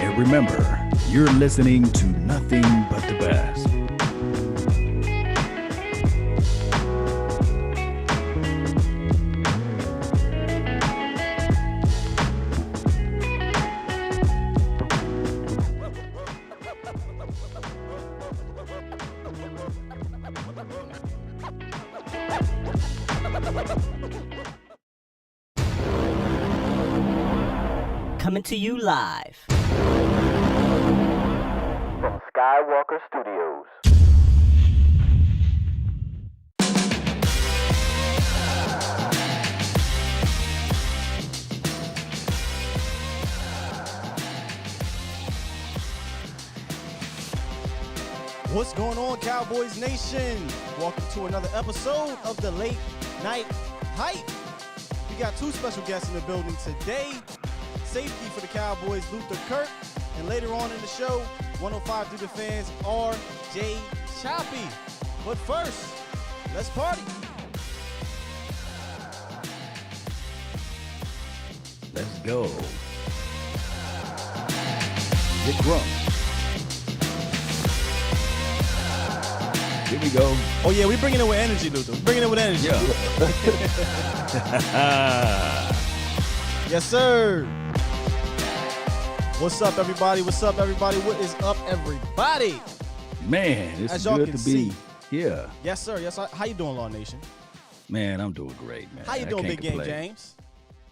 And remember, you're listening to nothing but the best. Coming to you live from Skywalker Studios. What's going on, Cowboys Nation? Welcome to another episode of the Late Night Hype. We got two special guests in the building today. Safety for the Cowboys, Luther Kirk, and later on in the show, 105 through the fans, RJ Choppy. But first, let's party. Let's go. Get drunk. Here we go. Oh yeah, we bringing it with energy, Luther. Bringing it with energy. Yeah. Yes, sir. What's up, everybody? What's up, everybody? What is up, everybody? Man, it's good to be here. Yes, sir. Yes, sir. How you doing, Law Nation? Man, I'm doing great, man. How you doing, Big Game James?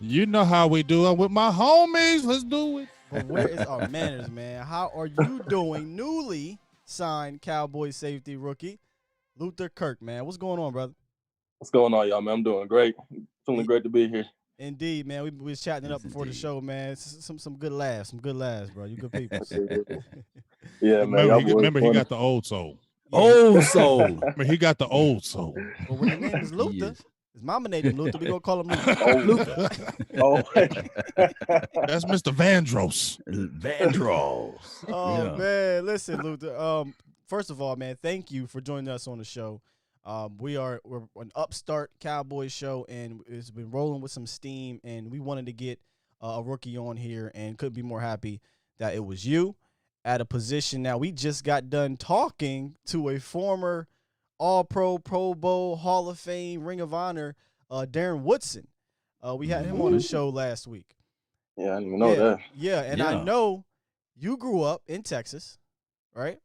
You know how we do it with my homies. Let's do it. But where is our manners, man? How are you doing? Newly signed Cowboy safety rookie, Luther Kirk, man. What's going on, brother? What's going on, y'all, man? I'm doing great. Feeling great to be here. Indeed, man. We was chatting it up before the show, man. Some good laughs. Some good laughs, bro. You good people. Yeah, man. Remember he got the old soul. Old soul. Remember, he got the old soul. But when the name is Luther, his mama named him Luther. We gonna call him Luther. Luther. Oh, That's Mr. Vandross. Vandross. Oh Yeah. man, listen, Luther. First of all, man, thank you for joining us on the show. We're an upstart Cowboys show, and it's been rolling with some steam. And we wanted to get a rookie on here, and couldn't be more happy that it was you at a position. Now we just got done talking to a former All-Pro, Pro Bowl, Hall of Fame, Ring of Honor, Darren Woodson. We had him on the show last week. yeah, I didn't even know that. Yeah, and I know you grew up in Texas, right?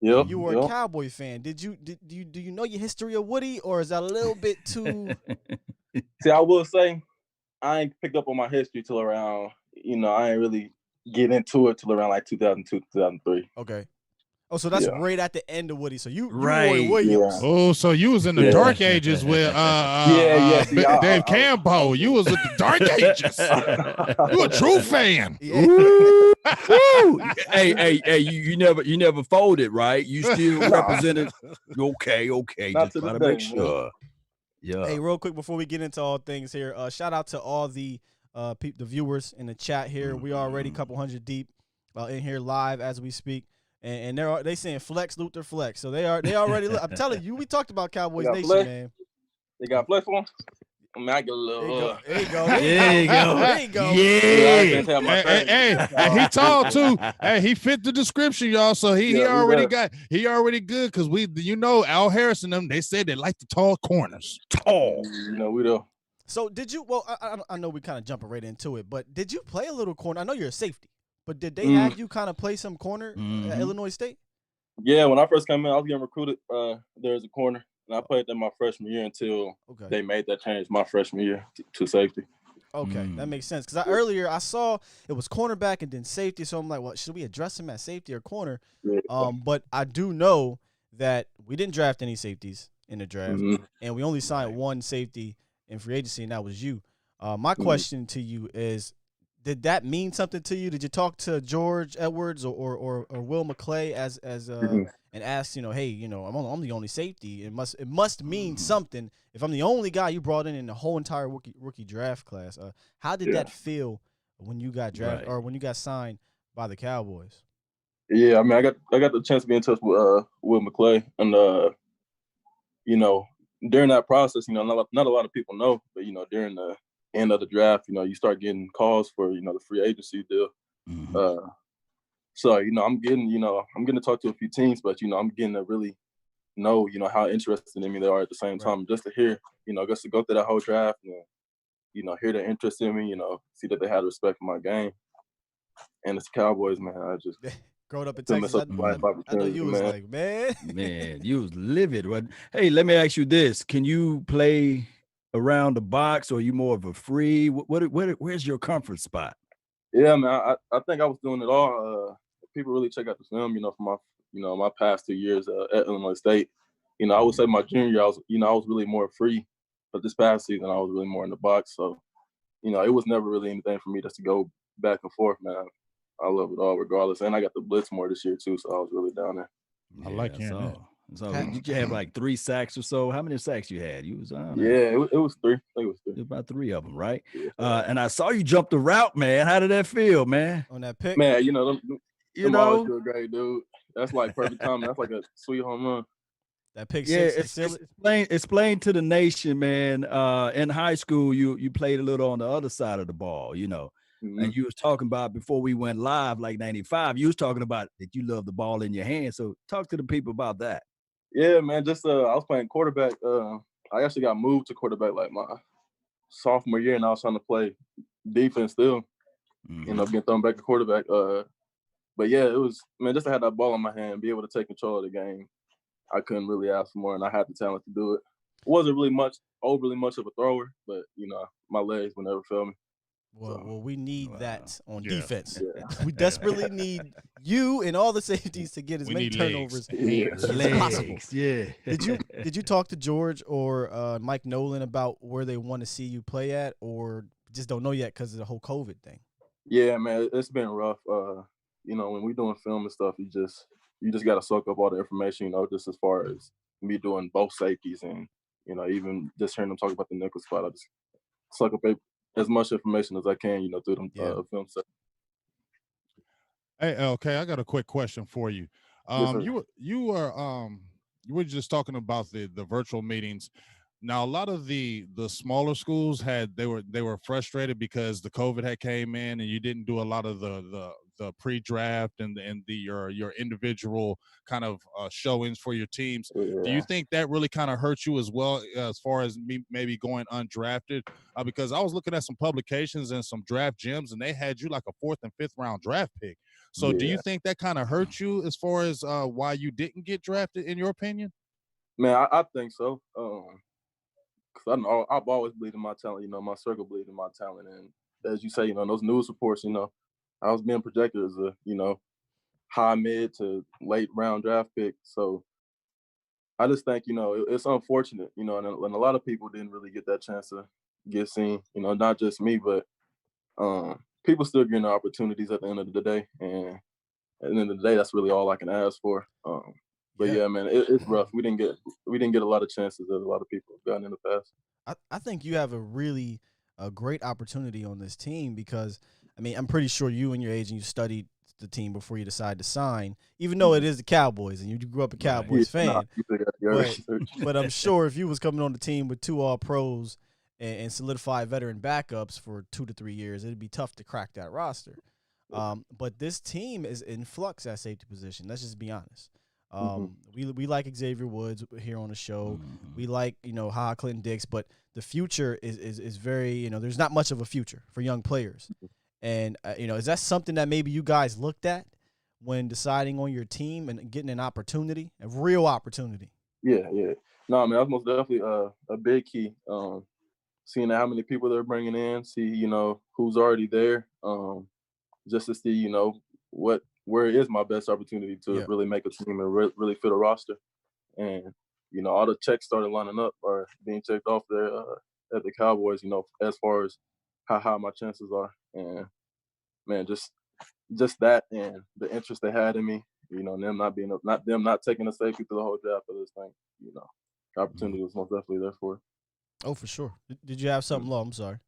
Yep. You were a Cowboy fan. Do you know your history of Woody, or is that a little bit too? See, I will say, I ain't picked up on my history till around, I ain't really get into it till around like 2002, 2003. Okay. Oh, so that's Yeah. right at the end of Woody. So you Right. Roy Williams. Yeah. Oh, so you was in the dark ages with See, Dave Campbell. You was in the dark ages. You a true fan. Yeah. Woo! Hey, you never folded, right? You still represented. Okay. Not Just to gotta this make day, sure. Yeah. Hey, real quick before we get into all things here, shout out to all the the viewers in the chat here. We already a couple hundred deep in here live as we speak. And they saying flex, Luther flex. So they already. I'm telling you, we talked about Cowboys Nation, flex? man. They got flex for him? I mean, I get a little. There you go. There you go. There you go. I Yeah. can't tell my thing. Hey, he tall too. Hey, he fit the description, y'all. So he Yeah, already we already good because Al Harris and them, they said they like the tall corners. Tall. We do. So did you? Well, I know we kind of jumping right into it, but did you play a little corner? I know you're a safety, but did they have you kind of play some corner at Illinois State? Yeah, when I first came in, I was getting recruited there as a corner, and I played there my freshman year until they made that change my freshman year to safety. Okay, that makes sense. Because earlier I saw it was cornerback and then safety, so I'm like, well, should we address him at safety or corner? Yeah. But I do know that we didn't draft any safeties in the draft, and we only signed one safety in free agency, and that was you. My question to you is, did that mean something to you? Did you talk to George Edwards or Will McClay and ask, hey, I'm the only safety. It must mean something if I'm the only guy you brought in the whole entire rookie draft class. How did that feel when you got drafted or when you got signed by the Cowboys? Yeah, I mean, I got the chance to be in touch with Will McClay, and during that process, not a lot of people know, but during the end of the draft, you start getting calls for the free agency deal. So I'm getting to talk to a few teams, but I'm getting to really know how interested in me they are at the same time, just to hear just to go through that whole draft and hear their interest in me, see that they had respect for my game. And it's Cowboys, man. I just growing up in Texas, I know you was like, man, you was livid. Right? Hey, let me ask you this: can you play around the box, or are you more of a free? Where's your comfort spot? Yeah, man. I think I was doing it all. People really check out the film, from my past 2 years at Illinois State. I would say my junior year, I was really more free, but this past season I was really more in the box. So, it was never really anything for me just to go back and forth, man. I love it all regardless. And I got the blitz more this year too, so I was really down there. I like hearing that. So did you have like 3 sacks or so? How many sacks you had? You was on Yeah, it was 3. I think it was 3. about 3 of them, right? Yeah. And I saw you jump the route, man. How did that feel, man? On that pick, Man, them always know, feel great, dude. That's like perfect timing. That's like a sweet home run. that pick yeah. six to seal it. Explain to the nation, man. In high school, you played a little on the other side of the ball, you know. Mhm. And you was talking about before we went live, like 95, you was talking about that you love the ball in your hand. So talk to the people about that. Yeah, man. Just I was playing quarterback. I actually got moved to quarterback like my sophomore year, and I was trying to play defense still. Getting thrown back to quarterback. But yeah, it was, man, just to have that ball in my hand, be able to take control of the game. I couldn't really ask for more, and I had the talent to do it. It wasn't really overly much of a thrower, but my legs would never fail me. Well, we need that on Yeah. defense. Yeah. We desperately need you and all the safeties to get as many turnovers as possible. Yeah. Did you talk to George or Mike Nolan about where they want to see you play at, or just don't know yet because of the whole COVID thing? Yeah, man, it's been rough. When we doing film and stuff, you just got to soak up all the information, just as far as me doing both safeties and, even just hearing them talk about the nickel spot. I just suck up as much information as I can, through them film sets. Hey, okay, I got a quick question for you. Yes, sir. You were just talking about the virtual meetings. Now, a lot of the smaller schools they were frustrated because the COVID had came in and you didn't do a lot of the pre-draft and your individual kind of showings for your teams. Yeah. Do you think that really kind of hurt you as well, as far as maybe going undrafted? Because I was looking at some publications and some draft gyms, and they had you like a 4th and 5th round draft pick. So do you think that kind of hurt you as far as why you didn't get drafted, in your opinion? Man, I think so. Because I know I've always believed in my talent. My circle believed in my talent, and as you say, those news reports, I was being projected as a, high mid to late round draft pick. So I just think, it's unfortunate, and a lot of people didn't really get that chance to get seen. Not just me, but people still getting opportunities at the end of the day, and at the end of the day, that's really all I can ask for. But yeah, man, it's rough. We didn't get a lot of chances that a lot of people have gotten in the past. I think you have a great opportunity on this team because, I mean, I'm pretty sure you and your agent, you studied the team before you decide to sign, even though it is the Cowboys and you grew up a Cowboys fan. But I'm sure if you was coming on the team with 2 All-Pros and solidified veteran backups for 2 to 3 years, it'd be tough to crack that roster. But this team is in flux at safety position. Let's just be honest. We like Xavier Woods here on the show. We like, Ha Clinton Dix, but the future is very, there's not much of a future for young players. And, is that something that maybe you guys looked at when deciding on your team and getting an opportunity, a real opportunity? Yeah. No, I mean, that's most definitely a big key. Seeing how many people they're bringing in, see, who's already there, just to see, where is my best opportunity to really make a team and really fit a roster. And, all the checks started lining up or being checked off there at the Cowboys, as far as how high my chances are. And, man, just that and the interest they had in me, them not taking a safety through the whole draft of this thing, the opportunity was most definitely there for it. Oh, for sure. Did you have something, Lo? I'm sorry.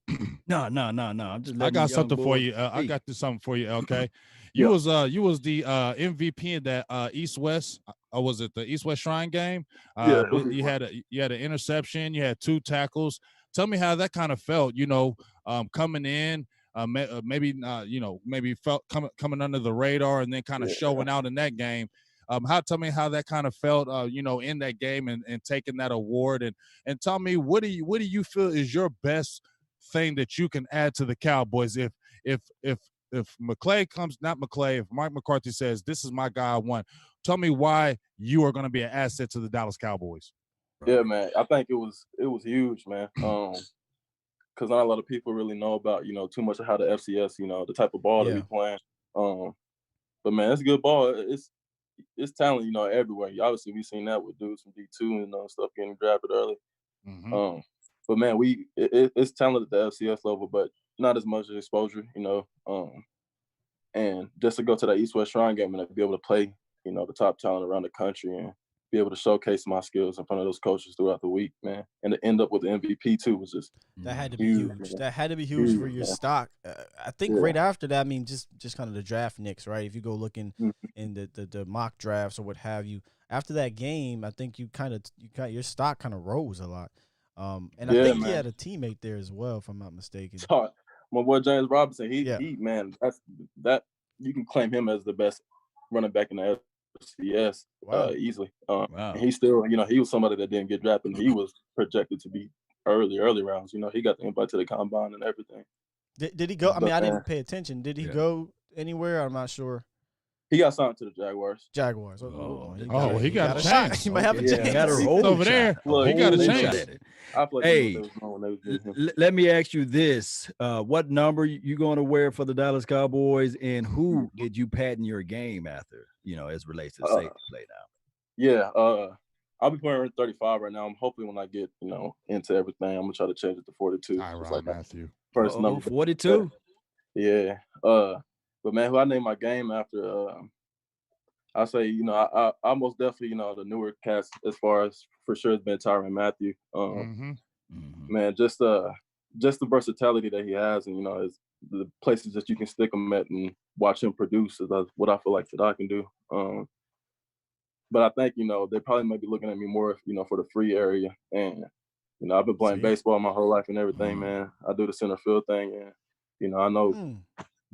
No. I'm just I got something for you. I got something for you, LK. You was the MVP in that East-West. Was it the East-West Shrine game? You had an interception. You had 2 tackles. Tell me how that kind of felt. Coming in, maybe felt coming under the radar and then kind of showing out in that game. Tell me how that kind of felt, in that game and taking that award, and tell me what do you feel is your best thing that you can add to the Cowboys if McClay comes, not McClay, if Mike McCarthy says this is my guy I want, tell me why you are going to be an asset to the Dallas Cowboys. Yeah, man, I think it was huge, man. Because not a lot of people really know about too much of how the FCS, the type of ball that we playing. But man, it's good ball. It's talent, everywhere. Obviously, we've seen that with dudes from D2 and stuff getting drafted early. But man, it's talent at the FCS level, but not as much exposure, And just to go to that East-West Shrine game and be able to play, the top talent around the country and be able to showcase my skills in front of those coaches throughout the week, man. And to end up with the MVP too was just that had to be huge. Man. That had to be huge for your man. stock. I think right after that, I mean, just kind of the draft nicks, right? If you go looking in the mock drafts or what have you, after that game, I think you got your stock kind of rose a lot. And I think he had a teammate there as well, if I'm not mistaken. My boy James Robinson, he man, that you can claim him as the best running back in the FCS easily. Wow. And he still, he was somebody that didn't get drafted. And he was projected to be early rounds. He got the invite to the combine and everything. Did he go? I mean, I didn't pay attention. Did he go anywhere? I'm not sure. He got signed to the Jaguars. He got a chance. He might have a chance. He got a over there. Look, he got a chance. Hey, let me ask you this. What number you going to wear for the Dallas Cowboys, and who did you patent your game after, as relates to safety play now? Yeah, I'll be playing 35 right now. I'm hoping when I get, into everything, I'm going to try to change it to 42. Tyrann Mathieu. First number. 42? Yeah. But, man, who I named my game after, I say, I most definitely, the newer cast as far as for sure has been Tyrann Mathieu. Man, just the versatility that he has, and the places that you can stick him at and watch him produce is what I feel like that I can do. But I think they probably might be looking at me more, for the free area. And I've been playing baseball my whole life and everything, man. I do the center field thing, and I know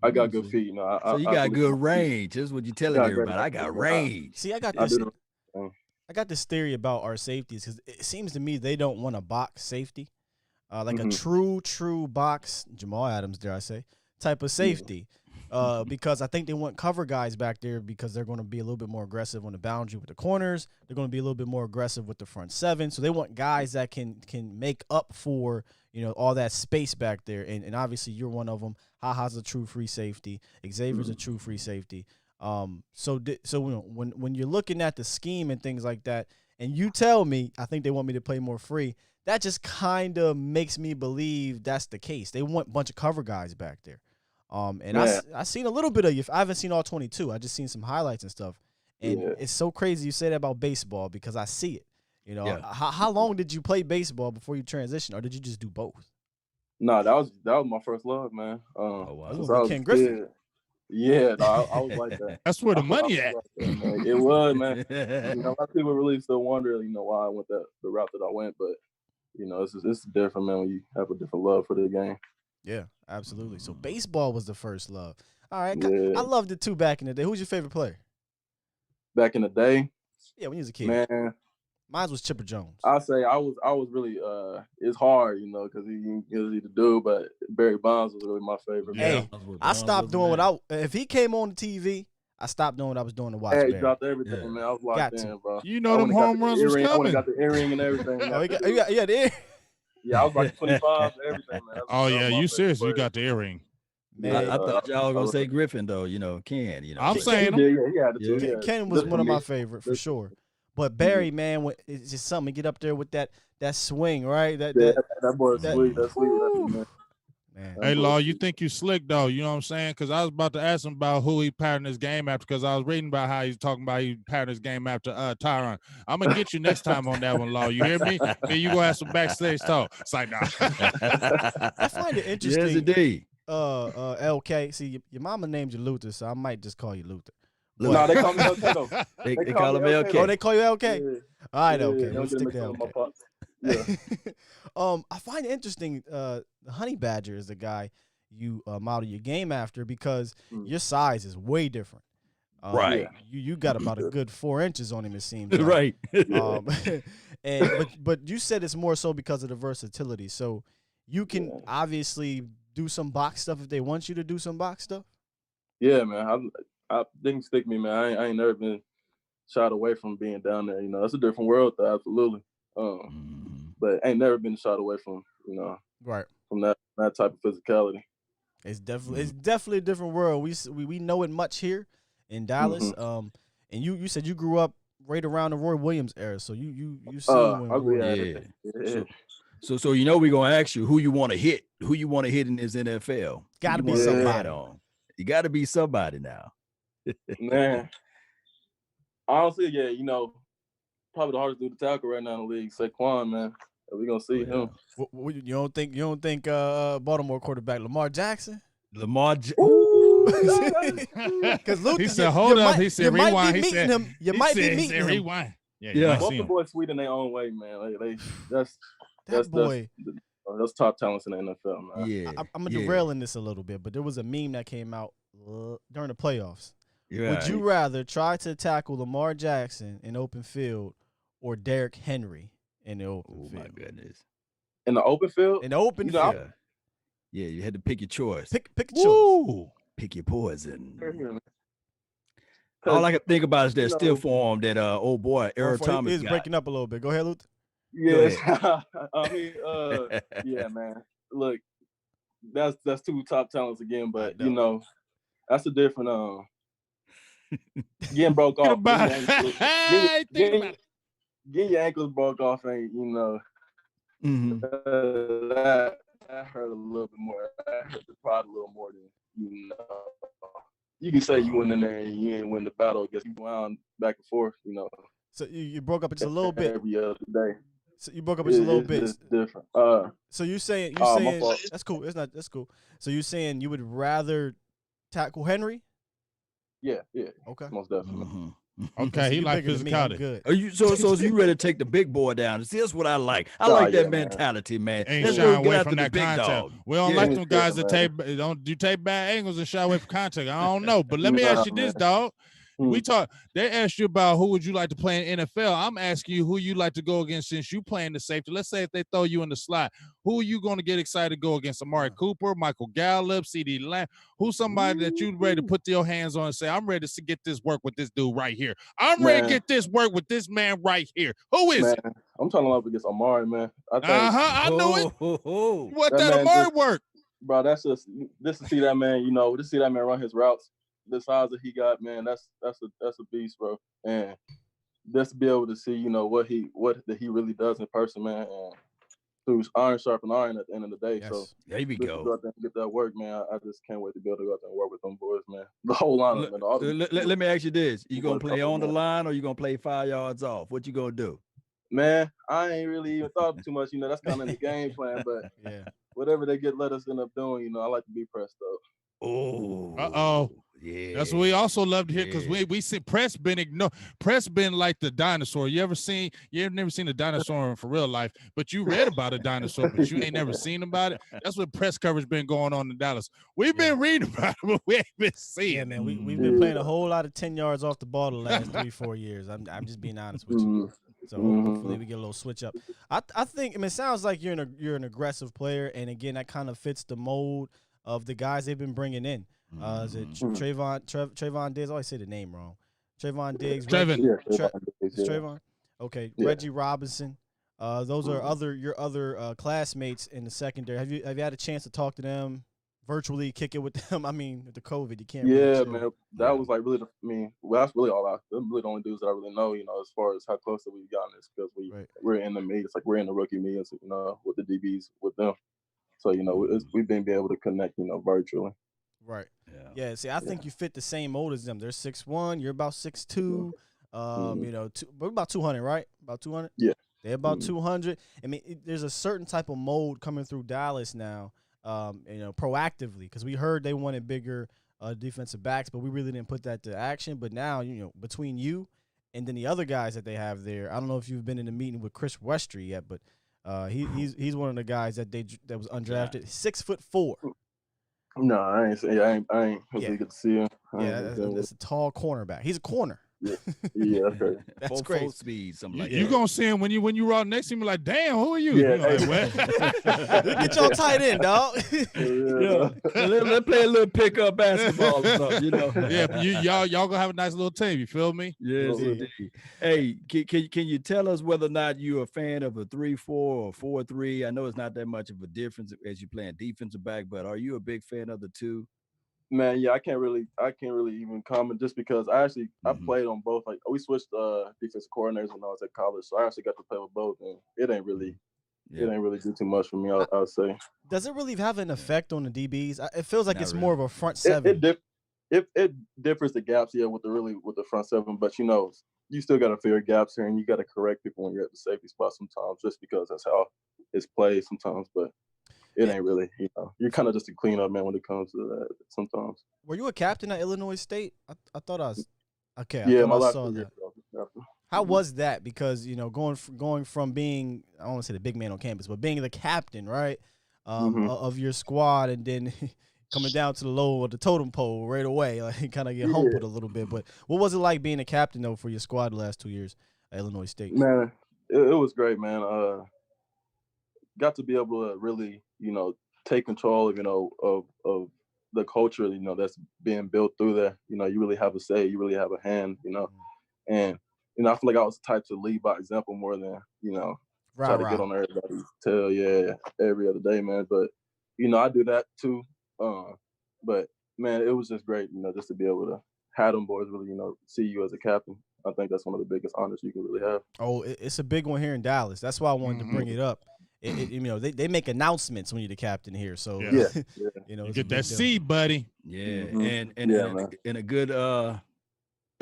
I got good feet. So you got good range. That's what you're telling everybody. I got range. See, I got this theory about our safeties, because it seems to me they don't want a box safety, like a true box, Jamal Adams, dare I say, type of safety. Because I think they want cover guys back there because they're going to be a little bit more aggressive on the boundary with the corners. They're going to be a little bit more aggressive with the front seven. So they want guys that can make up for, all that space back there. And obviously you're one of them. Ha-Ha's a true free safety. Xavier's a true free safety. So when you're looking at the scheme and things like that, and you tell me, I think they want me to play more free, that just kind of makes me believe that's the case. They want a bunch of cover guys back there. I seen a little bit of you. I haven't seen all 22. I just seen some highlights and stuff. And it's so crazy you say that about baseball because I see it. How long did you play baseball before you transitioned, or did you just do both? No, that was my first love, man. Ken Griffin. Yeah, no, I was like that. That's where the money at. It was, man. A lot of people really still wonder, why I went the route that I went, but it's different, man, when you have a different love for the game. Yeah, absolutely. So baseball was the first love. All right, I loved it too back in the day. Who's your favorite player? Back in the day? Yeah, when you was a kid. Man, mine was Chipper Jones. I say I was really it's hard, because he was the dude, but Barry Bonds was really my favorite. Hey, I stopped doing if he came on the TV, I stopped doing what I was doing to watch. Hey, he dropped everything, man. I was locked in, bro. Them home runs was coming. I would have got the earring and everything. The earring. Yeah, I was like 25 and everything, man. You serious? You got the earring. Man, I thought y'all were gonna say Griffin though. Ken. I'm saying Ken was one of my favorite for sure. But Barry, man, it's just something to get up there with that swing, right? That boy is sweet. That's sweet. Man. Hey, Law, you think you slick though? You know what I'm saying? Because I was about to ask him about who he patterned his game after. Because I was reading about how he's talking about he patterned his game after Tyrann. I'm gonna get you next time on that one, Law. You hear me? Then you gonna have some backstage talk. It's like, nah. I find it interesting. Yes, indeed. LK. See, your mama named you Luther, so I might just call you Luther. No, they call me LK though. They call him LK. Oh, they call you LK? Yeah. All right, yeah, okay. Let's stick to LK. Yeah. I find it interesting. The Honey Badger is the guy you model your game after because your size is way different. Right. You got about a good 4 inches on him, it seems. Right. But you said it's more so because of the versatility. So you can obviously do some box stuff if they want you to do some box stuff. Yeah, man. I didn't stick me, man. I ain't never been shied away from being down there. It's a different world, though, absolutely. But ain't never been shied away from, right, from that type of physicality. It's definitely a different world. We know it much here in Dallas. And you said you grew up right around the Roy Williams era, so you yeah. So we're gonna ask you who you want to hit in this NFL. Got to be somebody on. You got to be somebody now. Man, Honestly, yeah, probably the hardest dude to tackle right now in the league, Saquon, man. We're gonna see him. You don't think Baltimore quarterback Lamar Jackson? Because Luther, he said, "Hold up." He said, "Rewind." He said, "You might be meeting him." Rewind. Yeah. Both the boys sweet in their own way, man. That's boy. Those top talents in the NFL, man. Yeah, I'm derailing this a little bit, but there was a meme that came out during the playoffs. Right. Would you rather try to tackle Lamar Jackson in open field or Derrick Henry in the open field? Oh my goodness! In the open field? In the open field. Yeah, you had to pick your choice. Pick a choice. Pick your poison. All I can think about is that still form that old boy Earl Thomas is breaking up a little bit. Go ahead, Luther. Yes. I mean, yeah, man. Look, that's two top talents again, but that's a different getting broke off. Getting your ankles broke off ain't, that hurt a little bit more. That hurt the pride a little more than you can say you went in there and you ain't win the battle against you wound back and forth, So you broke up just a little bit every other day. So you broke up just a little bit. It's different. So you're saying that's cool. That's cool. So you're saying you would rather tackle Henry? Yeah. Okay. Most definitely. Mm-hmm. Okay, he like physicality. Good. Are you so you ready to take the big boy down? See, that's what I like. I like that mentality, man. Ain't shy away from that contact. We don't like them guys that take bad angles and shy away from contact. I don't know, but let me ask you this, dog. They asked you about who would you like to play in NFL. I'm asking you who you like to go against since you playing the safety. Let's say if they throw you in the slot, who are you going to get excited to go against? Amari Cooper, Michael Gallup, CD Lamb? Who's somebody that you ready to put your hands on and say, I'm ready to get this work with this dude right here. I'm ready to get this work with this man right here. Who is it? I'm talking about against Amari, man. I knew it. What that Amari work? Bro, that's just to see that man, to see that man run his routes. The size that he got, man, that's a beast, bro. And just to be able to see, what he really does in person, man, and through iron sharpen iron at the end of the day. Yes. So there we go. Go out there and get that work, man. I just can't wait to be able to go out there and work with them boys, man. The whole lineup, man. Let me ask you this: you gonna play on the line or you gonna play 5 yards off? What you gonna do? Man, I ain't really even thought too much. That's kind of in the game plan, but whatever they let us end up doing, I like to be pressed up. Oh. Yeah. That's what we also love to hear because we see Press been ignored. Press been like the dinosaur. You ever never seen a dinosaur for real life, but you read about a dinosaur, but you ain't never seen about it. That's what press coverage been going on in Dallas. We've been reading about it, but we ain't been seeing. Yeah, man, we've been playing a whole lot of 10 yards off the ball the last 3-4 years. I'm just being honest with you. So hopefully we get a little switch up. I think it sounds like you're an aggressive player, and again that kind of fits the mold of the guys they've been bringing in. Is it Trayvon Diggs? I always say the name wrong. Trayvon Diggs. Trayvon. Okay, yeah. Reggie Robinson. Those are your other classmates in the secondary. Have you had a chance to talk to them virtually, kick it with them? I mean, with the COVID, you can't. Yeah, man. That was like really. That's really all. Them really the only dudes that I really know. As far as how close that we've gotten this, because we're in the meet. It's like we're in the rookie meetings, with the DBs with them. So we've been able to connect, virtually. Right. Yeah. See, I think you fit the same mold as them. They're 6'1", you're about 6'2". We're about 200, right? About 200. Yeah. They're about 200. There's a certain type of mold coming through Dallas now. Proactively, because we heard they wanted bigger defensive backs, but we really didn't put that to action. But now, between you and then the other guys that they have there, I don't know if you've been in a meeting with Chris Westry yet, but he's one of the guys that was undrafted, 6'4". No, I ain't. It was good to see him. That's a tall cornerback. He's a corner. Yeah, that's great. That's great. Full speed, something like that. You gonna see him when you roll next to him, like, damn, who are you? Yeah, get y'all tight end, dog. Let's play a little pickup basketball or something, Yeah, y'all gonna have a nice little team. You feel me? Yes, indeed. Hey, can you tell us whether or not you're a fan of a 3-4 or 4-3? I know it's not that much of a difference as you're playing defensive back, but are you a big fan of the two? Man, yeah, I can't really even comment just because I played on both. Like we switched defensive coordinators when I was at college, so I actually got to play with both, and it ain't really do too much for me. I would say. Does it really have an effect on the DBs? It feels like it's more of a front seven. It differs the gaps, with the front seven, but you still got to figure gaps here, and you got to correct people when you're at the safety spot sometimes, just because that's how it's played sometimes. But it ain't really, you're kind of just a cleanup man when it comes to that sometimes. Were you a captain at Illinois State? I thought I was. Okay. Yeah, my last saw year. that. How was that? Because going from being, I don't want to say the big man on campus, but being the captain, right, of your squad, and then coming down to the low of the totem pole right away, like kind of get humbled a little bit. But what was it like being a captain though for your squad the last 2 years at Illinois State? Man, it was great, man. Got to be able to really, take control, of the culture, that's being built through there. You really have a say, you really have a hand, and I feel like I was the type to lead by example more than, try to get on everybody's tail, every other day, man. But, I do that too. But man, it was just great, just to be able to have them boys really, see you as a captain. I think that's one of the biggest honors you can really have. Oh, it's a big one here in Dallas. That's why I wanted to bring it up. They make announcements when you're the captain here. So you get that seed, buddy. Yeah, and a good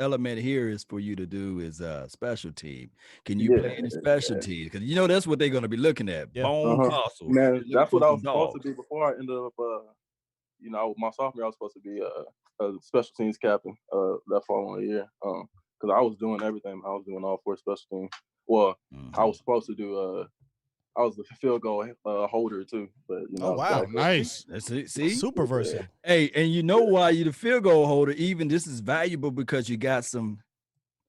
element here is for you to do is special team. Can you play any special teams? Because that's what they're going to be looking at. Bone muscle. Man, that's what I was supposed to be before I ended up. My sophomore year I was supposed to be a special teams captain that following year. Because I was doing everything. I was doing all 4 special teams. Well, I was supposed to do. I was the field goal holder too, but Oh wow, nice. That's it. See, super versatile. Hey, and why you're the field goal holder? Even this is valuable because you got some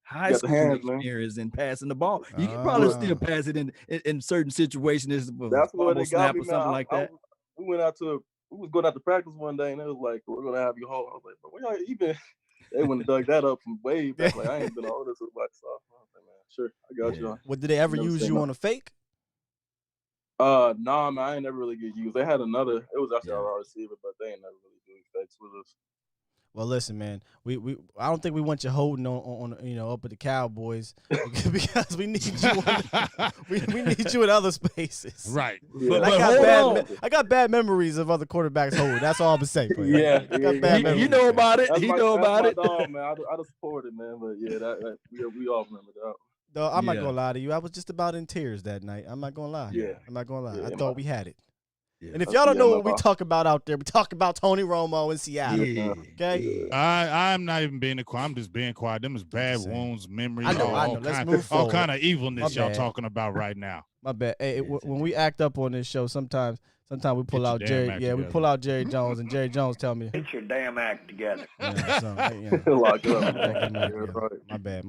high school experience in passing the ball. You can probably still pass it in certain situations. That's what they got me, or something like that. We was going out to practice one day, and it was like, we're gonna have you hold. I was like, but we don't even. They wouldn't have dug that up from way back. Like I ain't been older since like so. I was like, man, sure, I got you. What did they ever use you on a fake? Nah, man, I ain't never really get used. They had another. It was actually our receiver, but they ain't never really doing fakes with us. Well, listen, man. We I don't think we want you holding on up at the Cowboys because we need you. We need you in other spaces. Right. Yeah. But I got bad memories of other quarterbacks holding. That's all I'm gonna say. Yeah, I got bad memories. You know about it. He know about it. Dog, man. I just support it, man. But yeah, that we all remember that. No, I'm not gonna lie to you. I was just about in tears that night. I'm not gonna lie. Yeah. I'm not gonna lie. Yeah, I thought we had it. Yeah. And if y'all don't know what we talk about out there, we talk about Tony Romo in Seattle. Yeah. Okay. I'm not even being quiet. I'm just being quiet. Them is bad wounds, memories. I know. Let's move forward. All kind of evilness y'all talking about right now. My bad. Hey, when we act up on this show, sometimes we pull out Jerry. Yeah, together. we pull out Jerry Jones, and Jerry Jones tell me, Get your damn act together. Lock up. My bad.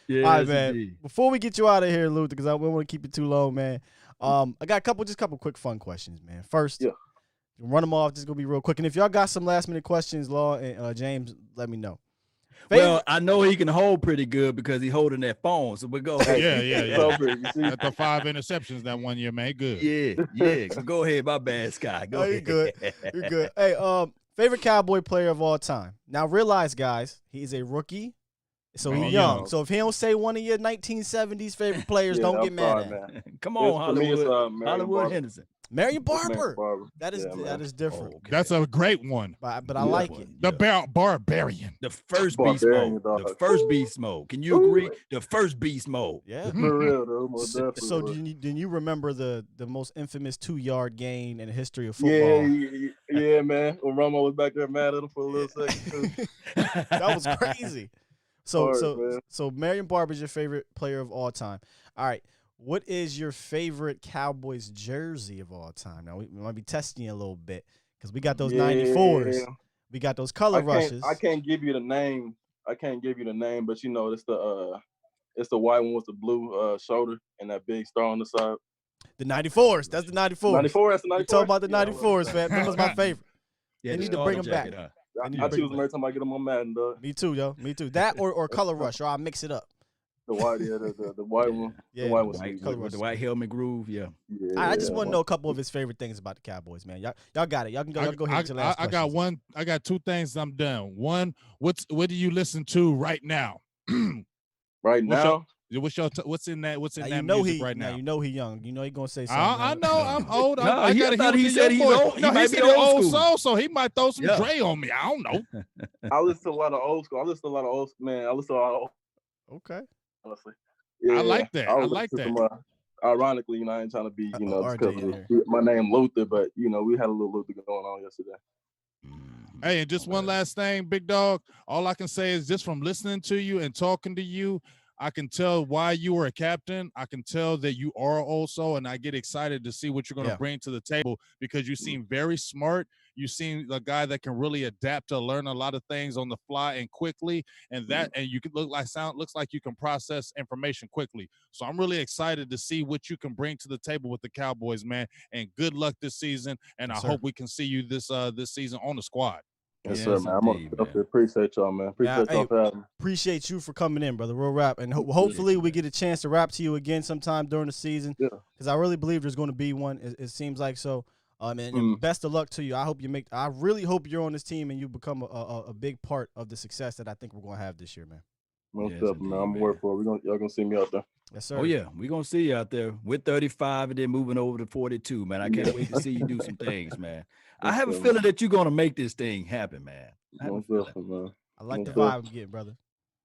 Yeah, All right, man. Before we get you out of here, Luther, because I don't want to keep it too long, man. I got a couple quick fun questions, man. First, run them off. Just gonna be real quick. And if y'all got some last minute questions, Law and James, let me know. Well, I know he can hold pretty good because he's holding that phone. So we go ahead. Yeah. At the 5 interceptions that 1 year, man. Good. Yeah. So go ahead, my bad, Sky. Go ahead. You're good. Hey, favorite Cowboy player of all time. Now realize, guys, he's a rookie, so he's young. So if he don't say one of your 1970s favorite players, don't get mad at him. Come on, Hollywood. Hollywood Henderson. Marion Barber. That is different. Okay. That's a great one. But I like it. The Barbarian. The first beast mode. The first beast mode. Can you agree? The first beast mode. Yeah. For real, though. Most definitely. So do you remember the most infamous 2-yard gain in the history of football? Yeah, man. When Romo was back there mad at him for a little second. That was crazy. So Marion Barber is your favorite player of all time. All right. What is your favorite Cowboys jersey of all time? Now, we might be testing you a little bit because we got those 94s. We got those color rushes. I can't give you the name. But it's the white one with the blue shoulder and that big star on the side. The 94s. That's the 94s. 94, that's the 94s. You talking about the 94s, man. That was my favorite. Yeah, they need to bring them back. I choose them every time I get them on Madden, dog. Me too, yo. Me too. That or color rush, or I'll mix it up. The white, the white one. Yeah, the white one. With the white helmet groove, I just want to know a couple of his favorite things about the Cowboys, man. Y'all got it. Y'all can go ahead with your last question. I got 2 things I'm done. One, what do you listen to right now? Right now? What's in that music right now? You know he young. You know he gonna say something. I know I'm old. I thought he said he's old. No, he said he's old soul, so he might throw some Dre on me. I don't know. I listen to a lot of old school. I listen to a lot of Okay. Honestly. I like that. I like that. Ironically, I ain't trying to be, just RJ because my name Luther, but we had a little Luther going on yesterday. Hey, and just one last thing, big dog. All I can say is just from listening to you and talking to you, I can tell why you were a captain. I can tell that you are also, and I get excited to see what you're going to bring to the table because you seem very smart. You seem a guy that can really adapt to learn a lot of things on the fly and quickly, and you can looks like you can process information quickly. So I'm really excited to see what you can bring to the table with the Cowboys, man. And good luck this season. And I hope we can see you this season on the squad. Yes, sir, man. Appreciate y'all, man. Appreciate y'all for having me. Appreciate you for coming in, brother. Real rap. And hopefully we get a chance to rap to you again sometime during the season. Yeah. Because I really believe there's going to be one. It seems like so. And best of luck to you. I really hope you're on this team and you become a big part of the success that I think we're going to have this year, man. Most definitely, man. I'm working for it. Y'all going to see me out there. Yes, sir. Oh, yeah. We're going to see you out there with 35 and then moving over to 42, man. I can't wait to see you do some things, man. I have a feeling that you're going to make this thing happen, man. I like the vibe I'm getting, brother.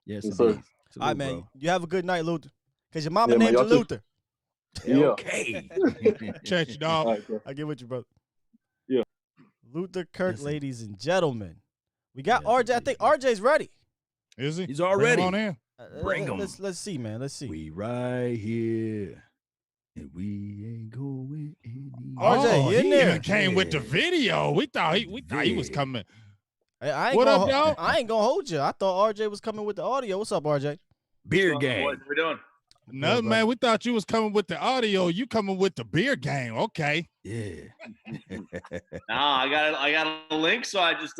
Yes, sir. All right, man. You have a good night, Luther. Because your mama named you Luther. Yeah. Okay. Check you, dog. Right, I get with you, brother. Yeah. Luther Kirk, ladies and gentlemen. We got RJ. I think RJ's ready. Is he? He's already. Bring him on in. Bring him. Let's see, man. Let's see. We right here. And we ain't going anywhere. RJ, you in there? Even came with the video. We thought he was coming. What up, y'all? I ain't gonna hold you. I thought RJ was coming with the audio. What's up, RJ? Beer game. What are we doing? No, man, we thought you was coming with the audio. You coming with the beer game. Okay. Yeah. I got a link, so I just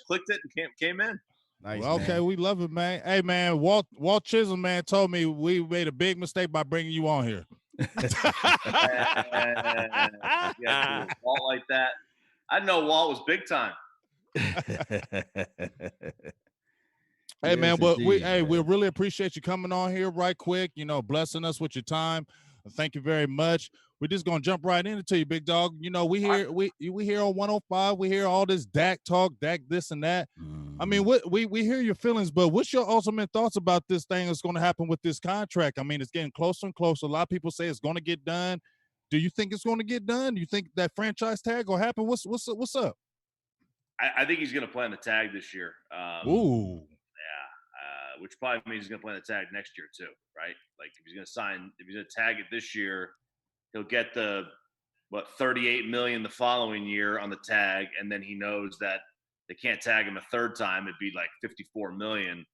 clicked it and came in. Nice, well, okay, we love it, man. Hey, man, Walt Chisholm, man, told me we made a big mistake by bringing you on here. Yeah, Walt like that. I know Walt was big time. Hey, man, but we really appreciate you coming on here right quick, blessing us with your time. Thank you very much. We're just gonna jump right into you, big dog. We hear on 105, we hear all this Dak talk, Dak this and that. I mean, we hear your feelings, but what's your ultimate thoughts about this thing that's going to happen with this contract? I mean, it's getting closer and closer. A lot of people say it's going to get done. Do you think it's going to get done? Do you think that franchise tag will happen? What's up? I think he's going to play on the tag this year. Ooh. Yeah. Which probably means he's going to play on the tag next year too, right? Like if he's going to tag it this year, he'll get the 38 million the following year on the tag, and then he knows that they can't tag him a third time. It'd be like 54 million.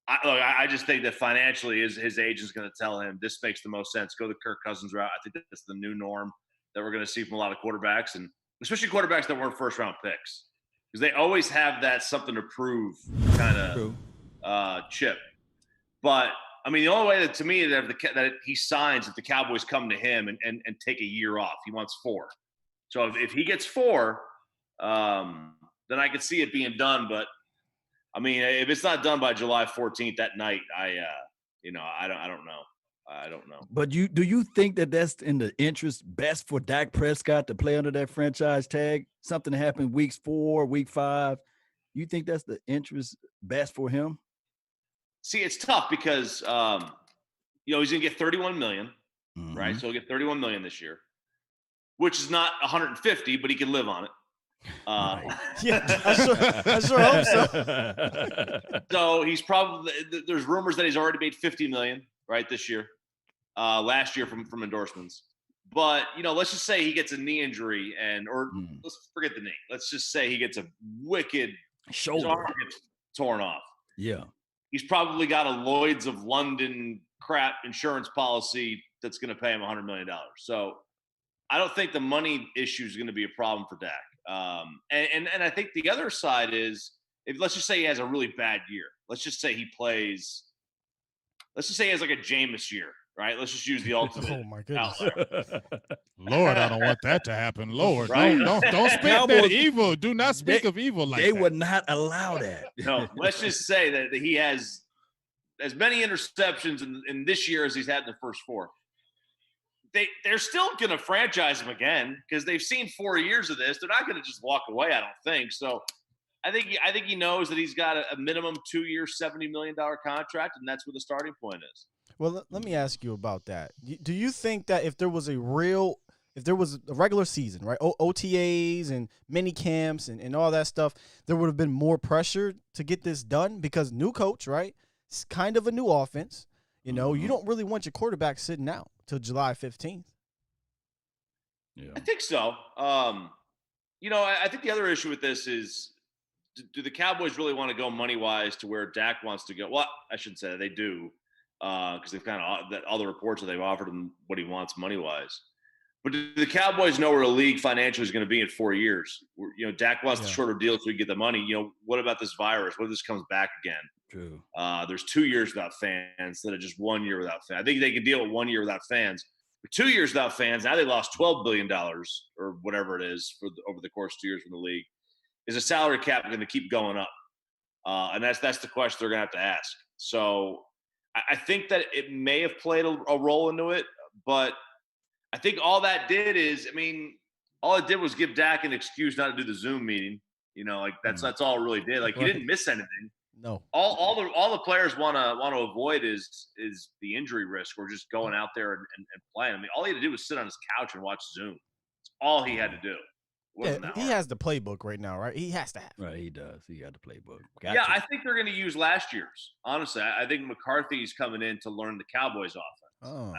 I just think that financially his agent's going to tell him this makes the most sense. Go the Kirk Cousins route. I think that's the new norm that we're going to see from a lot of quarterbacks, and especially quarterbacks that weren't first round picks, because they always have that something to prove kind of chip. But I mean, the only way that he signs if the Cowboys come to him and take a year off, he wants 4. So if he gets 4, then I could see it being done. But I mean, if it's not done by July 14th that night, I don't know. I don't know. But do you think that that's in the interest best for Dak Prescott to play under that franchise tag? Something happened weeks 4, week 5. You think that's the interest best for him? See, it's tough because he's going to get 31 million, right? So he'll get 31 million this year, which is not 150, but he can live on it. Yeah, I sure hope so. So he's probably there's rumors that he's already made 50 million right this year, last year from endorsements. But let's just say he gets a knee injury let's forget the knee. Let's just say he gets a wicked shoulder, his arm gets torn off. Yeah, he's probably got a Lloyd's of London crap insurance policy that's going to pay him $100 million. So I don't think the money issue is going to be a problem for Dak. And I think the other side is, let's just say he has a really bad year. Let's just say he has like a Jameis year, right? Let's just use the ultimate. Oh my goodness. Lord, I don't want that to happen. Lord, right? don't speak that evil. Do not speak of evil like that. They would not allow that. No, let's just say that he has as many interceptions in this year as he's had in the first 4. They're still going to franchise him again because they've seen 4 years of this. They're not going to just walk away, I don't think. So I think he knows that he's got a minimum 2-year, $70 million contract, and that's where the starting point is. Well, let me ask you about that. Do you think that if there was a regular season, right, OTAs and mini camps and all that stuff, there would have been more pressure to get this done? Because new coach, right, it's kind of a new offense. You know, you don't really want your quarterback sitting out till July 15th. Yeah, I think so. You know, I think the other issue with this is, do the Cowboys really want to go money-wise to where Dak wants to go? Well, I shouldn't say that. They do, because they've kind of all the reports that they've offered him what he wants money-wise. But do the Cowboys know where the league financially is going to be in 4 years? You know, Dak wants the shorter deal so we get the money. You know, what about this virus? What if this comes back again? True. There's 2 years without fans instead of just 1 year without fans. I think they can deal with 1 year without fans. But 2 years without fans, now they lost $12 billion or whatever it is over the course of 2 years from the league. Is a salary cap going to keep going up? And that's the question they're going to have to ask. So I think that it may have played a role into it, but I think all that did is, I mean, all it did was give Dak an excuse not to do the Zoom meeting. You know, like that's all it really did. Like he didn't miss anything. No. All the players want to avoid is the injury risk or just going out there and playing. I mean, all he had to do was sit on his couch and watch Zoom. That's all he had to do. Yeah, he has the playbook right now, right? He has to have. Right, he does. He got the playbook. I think they're going to use last year's. Honestly, I think McCarthy's coming in to learn the Cowboys offense. Oh.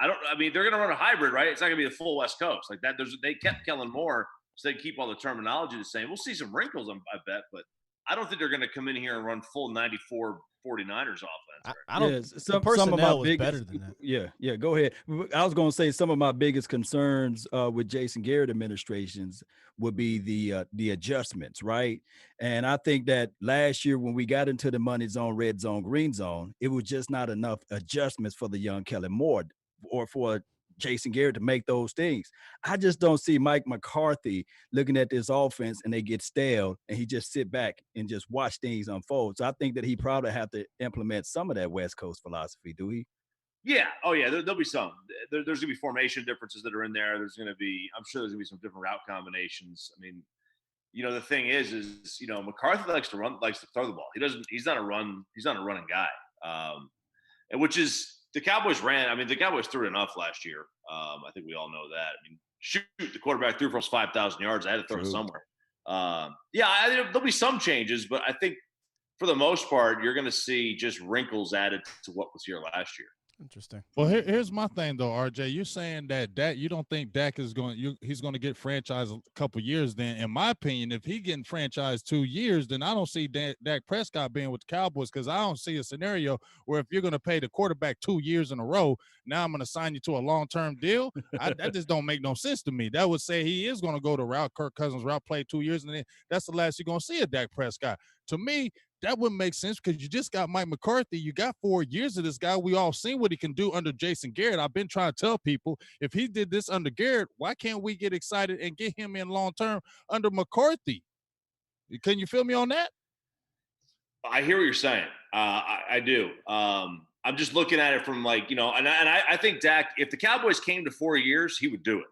I mean, they're going to run a hybrid, right? It's not going to be the full West Coast like that. They kept Kellen Moore, so they keep all the terminology the same. We'll see some wrinkles, I bet, but I don't think they're going to come in here and run full 94 49ers offense. I don't. Yeah, some of my biggest, better than that. Yeah. Go ahead. I was going to say some of my biggest concerns with Jason Garrett administrations would be the adjustments, right? And I think that last year when we got into the money zone, red zone, green zone, it was just not enough adjustments for the young Kellen Moore or for Jason Garrett to make those things. I just don't see Mike McCarthy looking at this offense and they get stale and he just sit back and just watch things unfold. So I think that he probably have to implement some of that West Coast philosophy. Do he? Yeah. Oh yeah. There'll be some. There's going to be formation differences that are in there. There's going to be. I'm sure there's going to be some different route combinations. I mean, you know, the thing is you know, McCarthy likes to throw the ball. He's not a running guy. And which is. The Cowboys ran. I mean, the Cowboys threw enough last year. I think we all know that. I mean, shoot, the quarterback threw for almost 5,000 yards. I had to throw it somewhere. There'll be some changes, but I think for the most part, you're going to see just wrinkles added to what was here last year. Interesting. Well, here's my thing though, RJ. You're saying that you don't think Dak is he's going to get franchised a couple years. Then, in my opinion, if he getting franchised 2 years, then I don't see Dak Prescott being with the Cowboys because I don't see a scenario where if you're going to pay the quarterback 2 years in a row, now I'm going to sign you to a long-term deal. That just don't make no sense to me. That would say he is going to go the Kirk Cousins route, play 2 years, and then that's the last you're going to see of Dak Prescott. To me, that wouldn't make sense because you just got Mike McCarthy. You got 4 years of this guy. We all seen what he can do under Jason Garrett. I've been trying to tell people, if he did this under Garrett, why can't we get excited and get him in long-term under McCarthy? Can you feel me on that? I hear what you're saying. I do. I'm just looking at it from like, you know, and I think Dak, if the Cowboys came to 4 years, he would do it.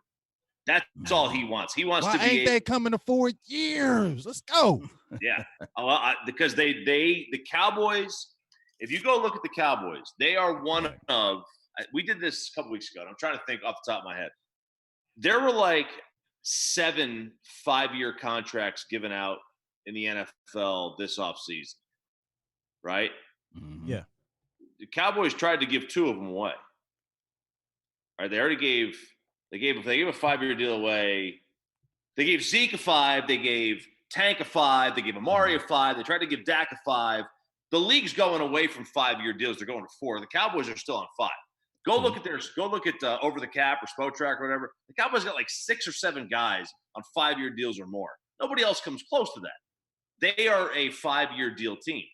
That's all he wants. He wants to be. Ain't they coming to 4 years? Let's go. Yeah, because the Cowboys. If you go look at the Cowboys, they are one of. We did this a couple weeks ago. And I'm trying to think off the top of my head. There were like 7 5-year contracts given out in the NFL this offseason, right? Mm-hmm. Yeah. The Cowboys tried to give 2 of them away. All right, they already gave. They gave a 5-year deal away. They gave Zeke a 5. They gave Tank a 5. They gave Amari a 5. They tried to give Dak a 5. The league's going away from 5-year deals. They're going to 4. The Cowboys are still on 5. Go look at Over the Cap or Spotrac or whatever. The Cowboys got like 6 or 7 guys on 5-year deals or more. Nobody else comes close to that. They are a 5-year deal team.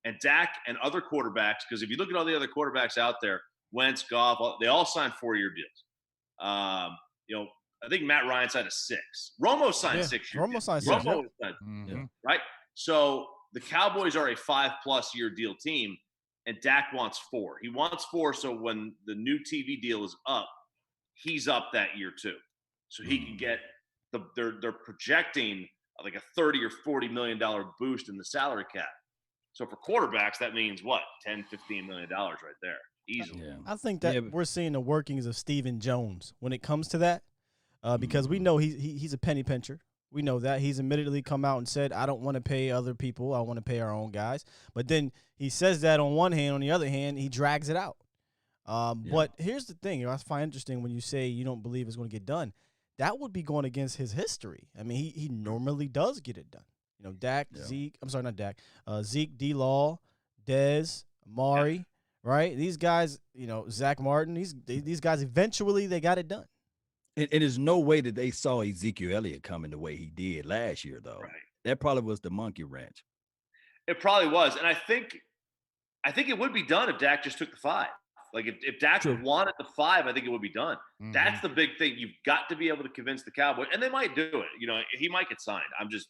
And Dak and other quarterbacks, because if you look at all the other quarterbacks out there, Wentz, Goff, they all signed 4-year deals. You know, I think Matt Ryan signed a 6. Romo signed 6 years. Romo signed 6. Right? So the Cowboys are a 5+ year deal team, and Dak wants 4. He wants 4, so when the new TV deal is up, he's up that year too. So he can get they're projecting like a $30 or $40 million boost in the salary cap. So for quarterbacks, that means what? $10-15 million right there, easily. Yeah. I think that we're seeing the workings of Stephen Jones when it comes to that, because we know he's a penny pincher. We know that. He's admittedly come out and said, I don't want to pay other people. I want to pay our own guys. But then he says that on one hand. On the other hand, he drags it out. But here's the thing. I find interesting when you say you don't believe it's going to get done. That would be going against his history. I mean, he normally does get it done. You know, Dak, Zeke. I'm sorry, not Dak. Zeke, D-Law, Dez, Amari, right? These guys, you know, Zach Martin, these guys, eventually they got it done. And there's no way that they saw Ezekiel Elliott coming the way he did last year, though. Right. That probably was the monkey wrench. It probably was. And I think it would be done if Dak just took the 5. Like if Dak wanted the 5, I think it would be done. Mm-hmm. That's the big thing. You've got to be able to convince the Cowboys, and they might do it. You know, he might get signed. I'm just,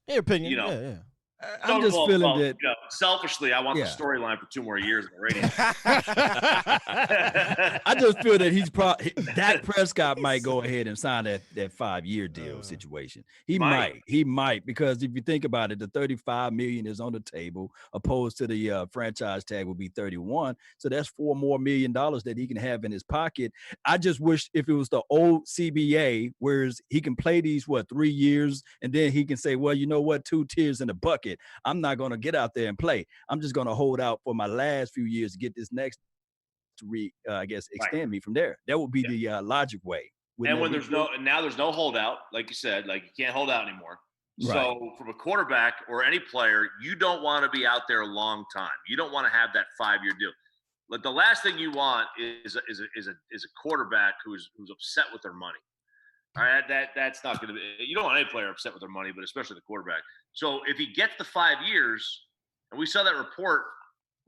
your opinion. You know, yeah. I'm just feeling that. You know, selfishly, I want the storyline for 2 more years on the radio. I just feel that he's probably Dak Prescott might go ahead and sign that 5-year deal situation. He might, because if you think about it, the $35 million is on the table, opposed to the franchise tag will be $31. So that's $4 more million that he can have in his pocket. I just wish if it was the old CBA, whereas he can play these 3 years, and then he can say, well, you know what, 2 tiers in the bucket. I'm not going to get out there and play. I'm just going to hold out for my last few years to get this next to extend me from there. That would be the logic way. And when there's no holdout, like you said, like you can't hold out anymore. Right. So from a quarterback or any player, you don't want to be out there a long time. You don't want to have that 5-year deal. Like the last thing you want is a quarterback who's upset with their money. All right, that's not going to be. You don't want any player upset with their money, but especially the quarterback. So if he gets the 5 years, and we saw that report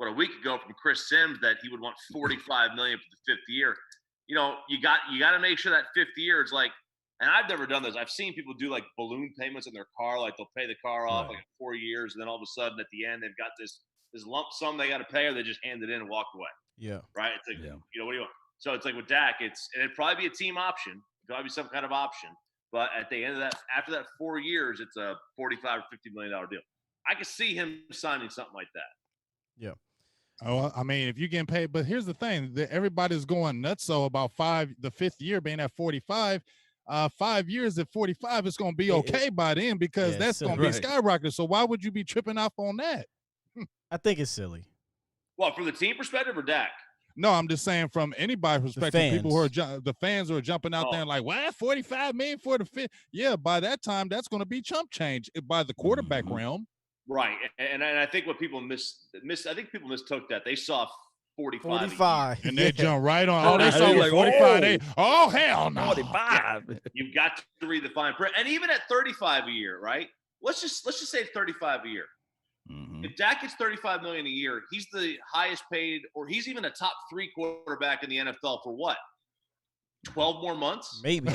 a week ago from Chris Sims that he would want $45 million for the 5th year. You know, you got to make sure that 5th year is like. And I've never done this. I've seen people do like balloon payments in their car, like they'll pay the car off like 4 years, and then all of a sudden at the end they've got this lump sum they got to pay, or they just hand it in and walk away. Yeah. Right. It's like you know, what do you want? So it's like with Dak, it'd probably be a team option. Probably some kind of option, but at the end of that, after that 4 years, it's a $45 or $50 million deal. I could see him signing something like that. Yeah. Oh, I mean, if you're getting paid, but here's the thing: that everybody's going nuts. So about the 5th year being at 45, 5 years at 45, it's going to be okay by then because that's going to be skyrocketing. So why would you be tripping off on that? I think it's silly. Well, from the team perspective or Dak? No, I'm just saying from anybody's perspective, people who are the fans who are jumping out there and like, what, 45 million for the 5th? Yeah, by that time, that's going to be chump change by the quarterback realm. Right, and I think what people I think people mistook that. They saw 45. And they jump right on. Oh, they saw like 45. Oh, hell no. 45. Yeah. You've got to read the fine print. And even at 35 a year, right? Let's just say 35 a year. Mm-hmm. If Dak gets $35 million a year, he's the highest paid, or he's even a top 3 quarterback in the NFL for what? 12 more months? Maybe.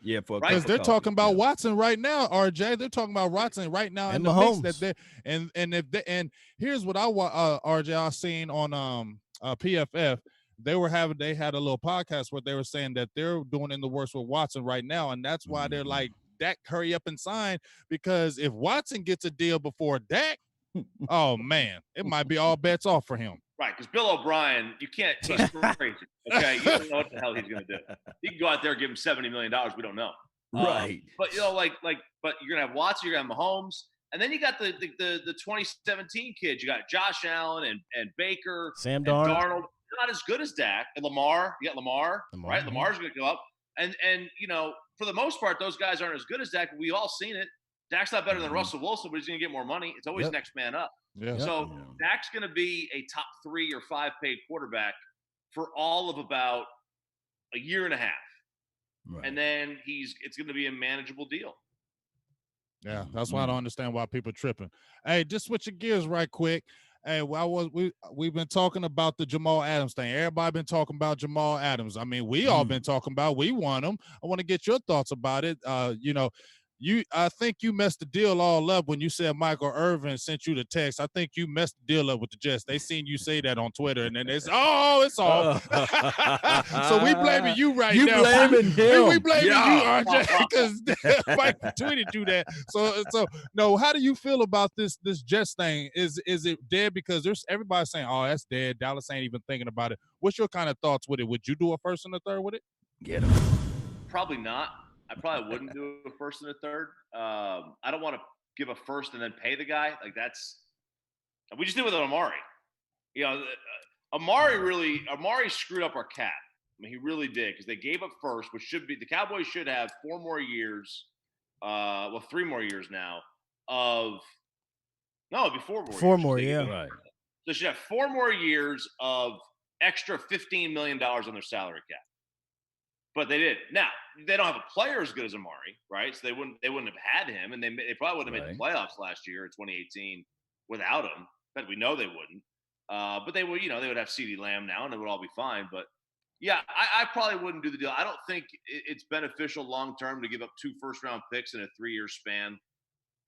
Yeah, because they're talking about Watson right now, RJ. They're talking about Watson right now and in the Mahomes. mix that and here's what RJ I seen on PFF. They had a little podcast where they were saying that they're doing in the works with Watson right now, and that's why they're like, Dak, hurry up and sign, because if Watson gets a deal before Dak, oh man, it might be all bets off for him. Right, because Bill O'Brien, he's crazy. Okay, you don't know what the hell he's going to do. He can go out there and give him $70 million. We don't know. Right. But you know, but you're going to have Watson, you're going to have Mahomes, and then you got the 2017 kids. You got Josh Allen and Baker, Sam Darnold. Darnold. Not as good as Dak and Lamar. You got Lamar. Right? Lamar's going to go up, and you know, for the most part, those guys aren't as good as Dak. But we've all seen it. Dak's not better than Russell Wilson, but he's going to get more money. It's always next man up. Yeah. So Dak's going to be a top 3 or 5 paid quarterback for all of about a year and a half. Right. And then it's going to be a manageable deal. Yeah, that's why I don't understand why people are tripping. Hey, just switching gears right quick. Hey, we've been talking about the Jamal Adams thing. Everybody been talking about Jamal Adams. I mean, we all been talking about. We want him. I want to get your thoughts about it. You know, I think you messed the deal all up when you said Michael Irvin sent you the text. I think you messed the deal up with the Jets. They seen you say that on Twitter, and then they said, "Oh, it's off." So we blaming you now. You blaming him? We blaming you, RJ, because Mike tweeted you that. So no. How do you feel about this Jets thing? Is it dead? Because there's everybody saying, "Oh, that's dead." Dallas ain't even thinking about it. What's your kind of thoughts with it? Would you do a first and a third with it? Get him. Probably not. I probably wouldn't do a first and a third. I don't want to give a first and then pay the guy. Like we just did with Amari. You know, Amari screwed up our cap. I mean, he really did, because they gave up first, which should be, the Cowboys should have 4 more years. 3 more years now it'd be 4 more. 4 more, yeah. Right. So they should have 4 more years of extra $15 million on their salary cap. But they did. Now, they don't have a player as good as Amari, right? So they wouldn't have had him, and they probably wouldn't have made the playoffs last year in 2018 without him. But we know they wouldn't. But they would, they would have CeeDee Lamb now, and it would all be fine. But yeah, I probably wouldn't do the deal. I don't think it's beneficial long term to give up 2 first-round picks in a 3-year span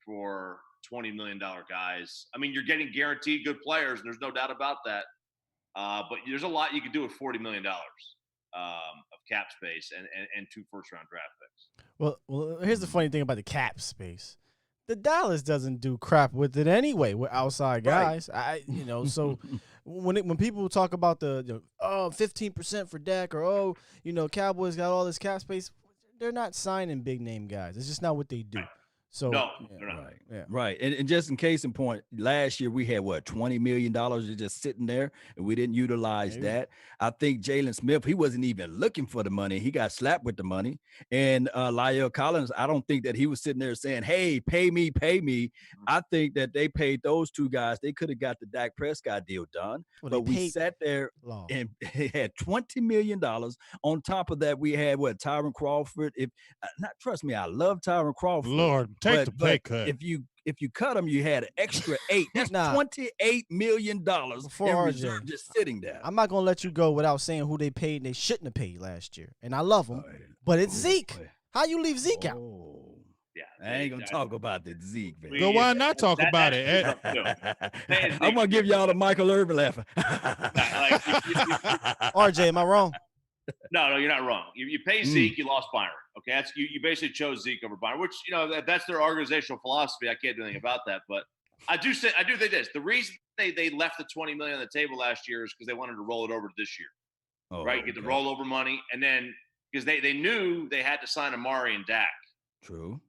for $20 million guys. I mean, you're getting guaranteed good players, and there's no doubt about that. But there's a lot you could do with $40 million. Of cap space and 2 first-round draft picks. Well, here's the funny thing about the cap space. The Dallas doesn't do crap with it anyway. We're outside guys. Right. So when people talk about the 15% for Dak, or Cowboys got all this cap space, they're not signing big name guys. It's just not what they do. So no, right. And just in case in point, last year we had $20 million just sitting there, and we didn't utilize that. I think Jalen Smith, he wasn't even looking for the money. He got slapped with the money. And La'el Collins, I don't think that he was sitting there saying, "Hey, pay me, pay me." I think that they paid those 2 guys. They could have got the Dak Prescott deal done. But we sat there and had $20 million. On top of that, we had Tyron Crawford. Trust me, I love Tyron Crawford. Lord, take the pay cut. If you cut them, you had an extra 8. That's $28 million before reserve just sitting there. I'm not gonna let you go without saying who they paid and they shouldn't have paid last year. And I love them, but it's Zeke. Boy. How you leave Zeke out? Yeah, I ain't gonna talk about the Zeke, man. So why not talk about it? I'm gonna give y'all the Michael Irvin laugh. RJ, am I wrong? No, you're not wrong. You pay Zeke, you lost Byron. Okay, that's you basically chose Zeke over Byron, which that's their organizational philosophy. I can't do anything about that, but I do think this. The reason they left the $20 million on the table last year is because they wanted to roll it over to this year, right? Get the rollover money, and then because they knew they had to sign Amari and Dak. True.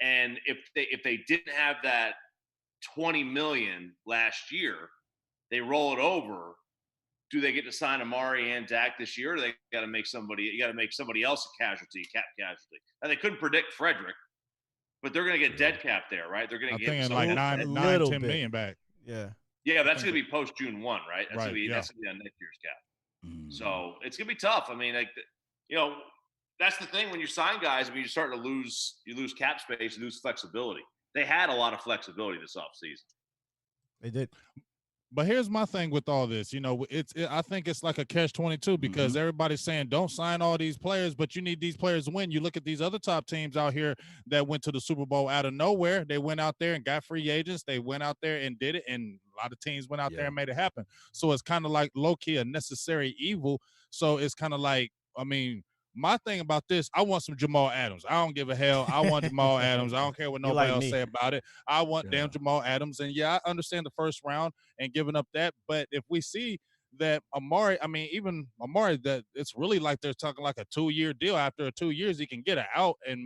And if they didn't have that $20 million last year, they roll it over. Do they get to sign Amari and Dak this year, or they got to make somebody else a cap casualty? And they couldn't predict Frederick, but they're going to get dead cap there, right? They're going to get like 9-10 million back. Yeah, that's going to be post June 1, right? That's going to be on next year's cap. So it's going to be tough. I mean, that's the thing when you sign guys. I mean, you start to lose cap space, you lose flexibility. They had a lot of flexibility this offseason. They did. But here's my thing with all this. I think it's like a catch-22 because everybody's saying don't sign all these players, but you need these players to win. You look at these other top teams out here that went to the Super Bowl out of nowhere. They went out there and got free agents. They went out there and did it, and a lot of teams went out there and made it happen. So it's kind of like low-key a necessary evil. So it's kind of like, my thing about this, I want some Jamal Adams. I don't give a hell. I want Jamal Adams. I don't care what nobody else say about it. I want damn Jamal Adams. And I understand the first round and giving up that. But if we see that Amari, even Amari, that it's really like they're talking like a 2-year deal. After 2 years, he can get it out and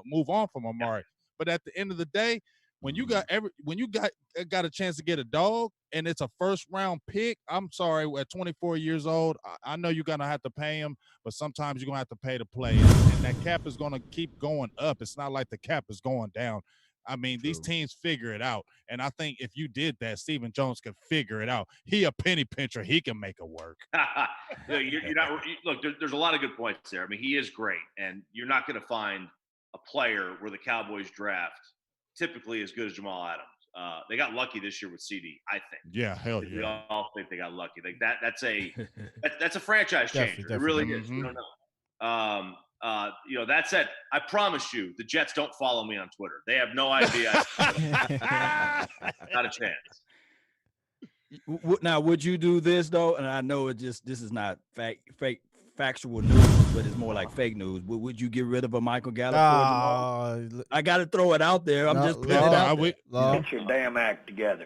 move on from Amari. But at the end of the day, when you got a chance to get a dog and it's a first round pick, I'm sorry, at 24 years old, I know you're gonna have to pay him, but sometimes you're gonna have to pay to play, and that cap is gonna keep going up. It's not like the cap is going down. These teams figure it out, and I think if you did that, Stephen Jones could figure it out. He a penny pincher. He can make it work. You're not. Look, there's a lot of good points there. He is great, and you're not going to find a player where the Cowboys draft typically as good as Jamal Adams. They got lucky this year with CD, I think. Yeah, hell yeah. We all think they got lucky. Like that's a franchise changer. It really is. We don't know. that said, I promise you, the Jets don't follow me on Twitter. They have no idea. Not a chance. Now, would you do this though? And I know this is not factual news, but it's more like fake news. Would you get rid of a Michael Gallup for Jamal? I got to throw it out there. I'm just putting it out there. Get your damn act together.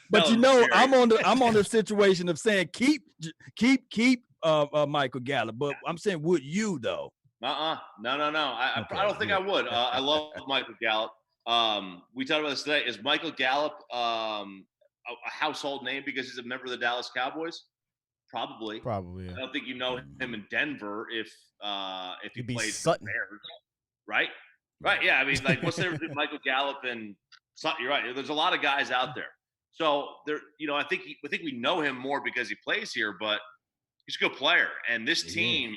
But I'm on the situation of saying keep Michael Gallup. But I'm saying, would you though? No. I don't think I would. I love Michael Gallup. We talked about this today. Is Michael Gallup a household name because he's a member of the Dallas Cowboys? Probably. Yeah. I don't think you know him in Denver if he played Sutton. Bears, right? Right. Yeah. I mean, like, what's the difference between Michael Gallup and Sutton? You're right. There's a lot of guys out there. So there, I think we know him more because he plays here, but he's a good player. And this team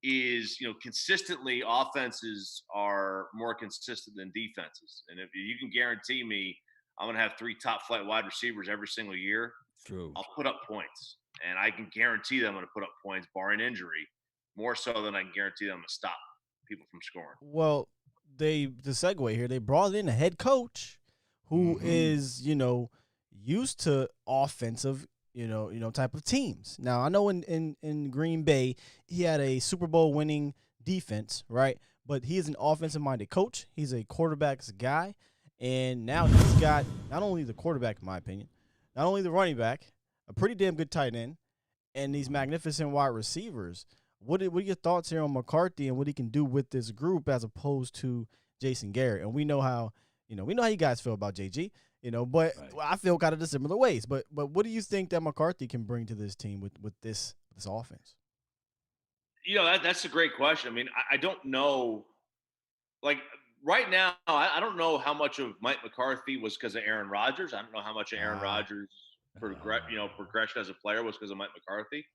is, consistently offenses are more consistent than defenses. And if you can guarantee me I'm going to have 3 top flight wide receivers every single year, true, I'll put up points. And I can guarantee them I'm going to put up points barring injury, more so than I can guarantee them to stop people from scoring. Well, the segue here, they brought in a head coach who is, used to offensive, type of teams. Now, I know in Green Bay, he had a Super Bowl winning defense, right? But he is an offensive-minded coach. He's a quarterback's guy. And now he's got not only the quarterback, in my opinion, not only the running back, a pretty damn good tight end, and these magnificent wide receivers. What are your thoughts here on McCarthy and what he can do with this group as opposed to Jason Garrett? And we know how you guys feel about JG, but right. I feel kind of the similar ways. But what do you think that McCarthy can bring to this team with this offense? That's a great question. I mean, I don't know. Like right now, I don't know how much of Mike McCarthy was because of Aaron Rodgers. I don't know how much of Aaron Rodgers' progression as a player was because of Mike McCarthy.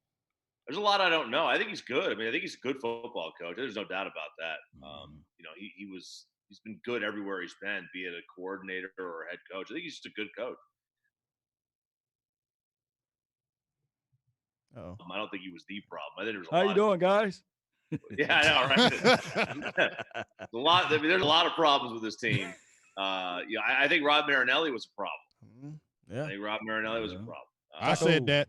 There's a lot I don't know. I think he's good. I mean, I think he's a good football coach. There's no doubt about that. He's been good everywhere he's been, be it a coordinator or a head coach. I think he's just a good coach. I don't think he was the problem. I think there was How you doing, guys? Yeah, I know, right? There's a lot of problems with this team. I think Rob Marinelli was a problem. Yeah, I think Rob Marinelli was a problem. I said that.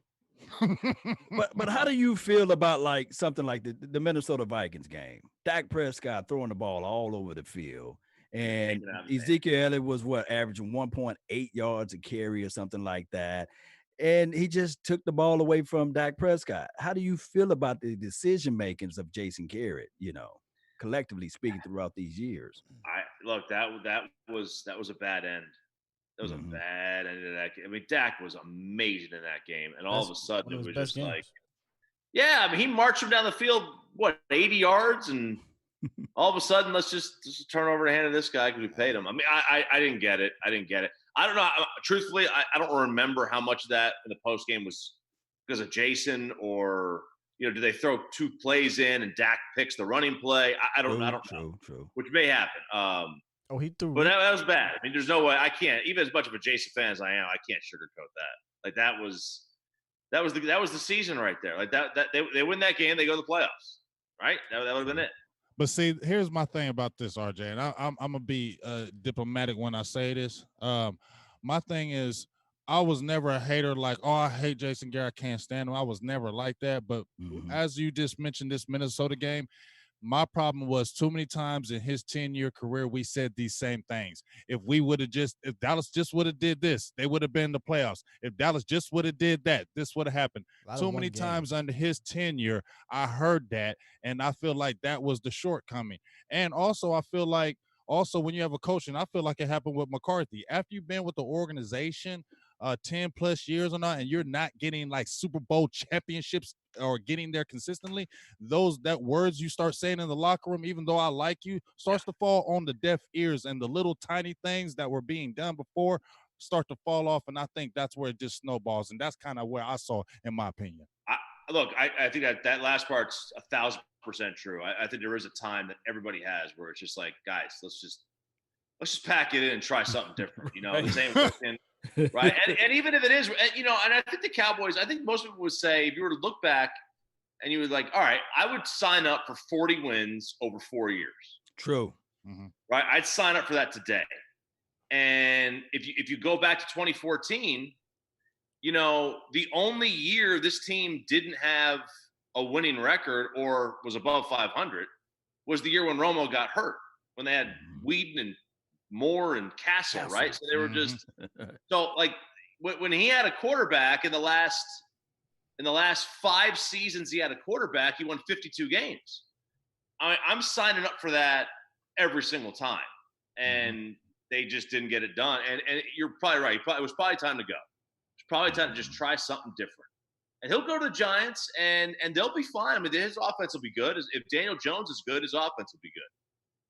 but how do you feel about like something like the Minnesota Vikings game? Dak Prescott throwing the ball all over the field, and Ezekiel Elliott was averaging 1.8 yards a carry or something like that. And he just took the ball away from Dak Prescott. How do you feel about the decision makings of Jason Garrett, collectively speaking throughout these years? That was a bad end. That was a bad end of that game. I mean, Dak was amazing in that game. And all of a sudden it was just like, he marched him down the field, 80 yards? And all of a sudden, let's just turn over the hand of this guy because we paid him. I mean, I didn't get it. I don't know. Truthfully, I don't remember how much of that in the post game was because of Jason or, do they throw 2 plays in and Dak picks the running play? I don't know. True. Which may happen. He threw. But that was bad. I mean, there's no way I can't. Even as much of a Jason fan as I am, I can't sugarcoat that. Like that was the season right there. Like that they win that game, they go to the playoffs, right? That would have been it. But see, here's my thing about this, RJ, and I'm gonna be diplomatic when I say this. My thing is, I was never a hater like, I hate Jason Garrett, I can't stand him. I was never like that. But as you just mentioned this Minnesota game, my problem was too many times in his 10-year career, we said these same things. If Dallas just would have did this, they would have been in the playoffs. If Dallas just would have did that, this would have happened. Too many times under his tenure, I heard that, and I feel like that was the shortcoming. And also, I feel like when you have a coach, and I feel like it happened with McCarthy, after you've been with the organization 10 plus years or not, and you're not getting like Super Bowl championships or getting there consistently, that words you start saying in the locker room, even though I like you, starts to fall on the deaf ears, and the little tiny things that were being done before start to fall off. And I think that's where it just snowballs. And that's kind of where I saw, in my opinion. I think that last part's 1,000% true. I think there is a time that everybody has where it's just like, guys, let's just pack it in and try something different. The same thing. Right. And even if it is, and I think the Cowboys, I think most people would say, if you were to look back and you would like, all right, I would sign up for 40 wins over 4 years. True. Right? I'd sign up for that today. And if you go back to 2014, you know, the only year this team didn't have a winning record or was above 500 was the year when Romo got hurt, when they had Whedon and Moore and Castle, right? So they were just so like when he had a quarterback in the last 5 seasons, he had a quarterback, he won 52 games. I'm signing up for that every single time, and they just didn't get it done. And you're probably right. It was probably time to go. It's probably time to just try something different. And he'll go to the Giants, and they'll be fine. I mean, his offense will be good. If Daniel Jones is good, his offense will be good.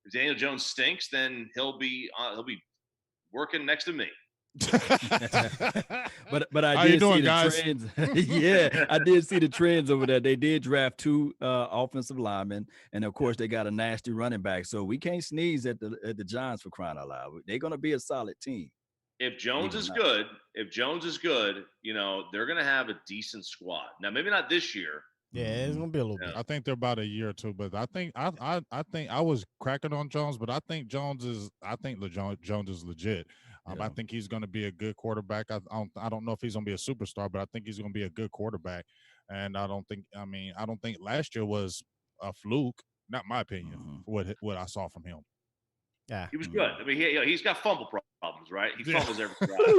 If Daniel Jones stinks, then he'll be working next to me. but I did see the trends. Yeah, I did see the trends over there. They did draft 2 offensive linemen, and of course they got a nasty running back. So we can't sneeze at the Giants, for crying out loud. They're going to be a solid team. If Jones is good, you know, they're going to have a decent squad. Now, maybe not this year. Yeah, it's going to be a little bit. I think they're about a year or two, but I think I was cracking on Jones, but I think Jones is legit. I think he's going to be a good quarterback. I don't know if he's going to be a superstar, but I think he's going to be a good quarterback. And I don't think last year was a fluke, not my opinion, for what I saw from him. Yeah, he was good. I mean, he's got fumble problems, right? He fumbles every drive.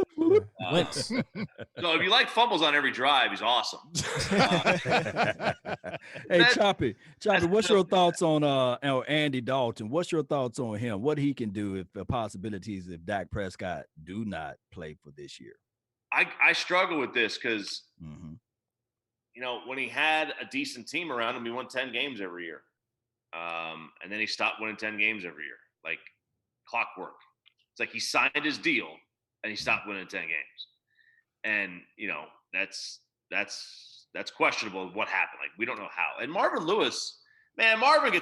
So if you like fumbles on every drive, he's awesome. Hey, Choppy, what's your thoughts on Andy Dalton? What's your thoughts on him? What he can do if the possibilities if Dak Prescott do not play for this year? I struggle with this because, you know, when he had a decent team around him, he won 10 games every year. And then he stopped winning 10 games every year, like clockwork. It's like he signed his deal and he stopped winning 10 games. And, you know, that's questionable what happened. Like, we don't know how. And Marvin Lewis, man, Marvin,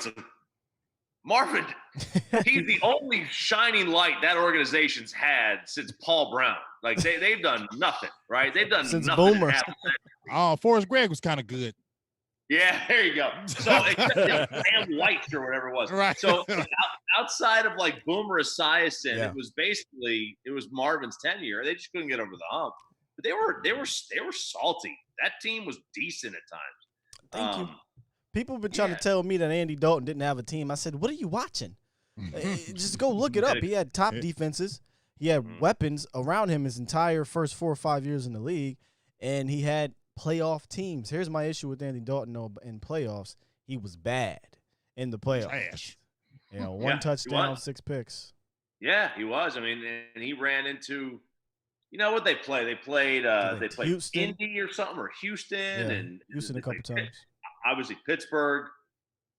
he's the only shining light that organization's had since Paul Brown. Like, they've done nothing, right? They've done since nothing. Boomer. Forrest Gregg was kind of good. Yeah, there you go. So Sam White or whatever it was. Right. So outside of like Boomer Esiason, it was Marvin's tenure. They just couldn't get over the hump. But they were salty. That team was decent at times. Thank you. People have been trying to tell me that Andy Dalton didn't have a team. I said, what are you watching? Just go look it up. He had top defenses. He had weapons around him his entire first 4 or 5 years in the league, and he had playoff teams. Here's my issue with Andy Dalton in playoffs. He was bad in the playoffs. Trash. You know, 1 touchdown, 6 picks. Yeah, he was. I mean, and he ran into, you know what they play? They played Houston. Indy or something, or Houston, and Houston a couple times. Obviously Pittsburgh.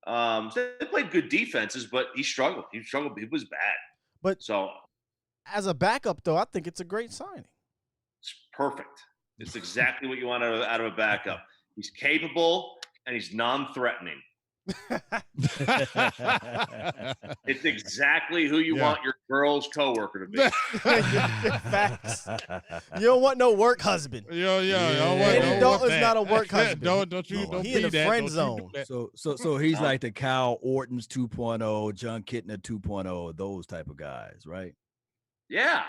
So they played good defenses, but he struggled. He was bad. But so as a backup, though, I think it's a great signing. It's perfect. It's exactly what you want out of a backup. He's capable and he's non-threatening. It's exactly who you want your girl's coworker to be. Facts. You don't want no work husband. Andy Dalton's not a work husband. Don't he in the friend zone. So he's like the Kyle Orton's 2.0, John Kitna 2.0, those type of guys, right? Yeah.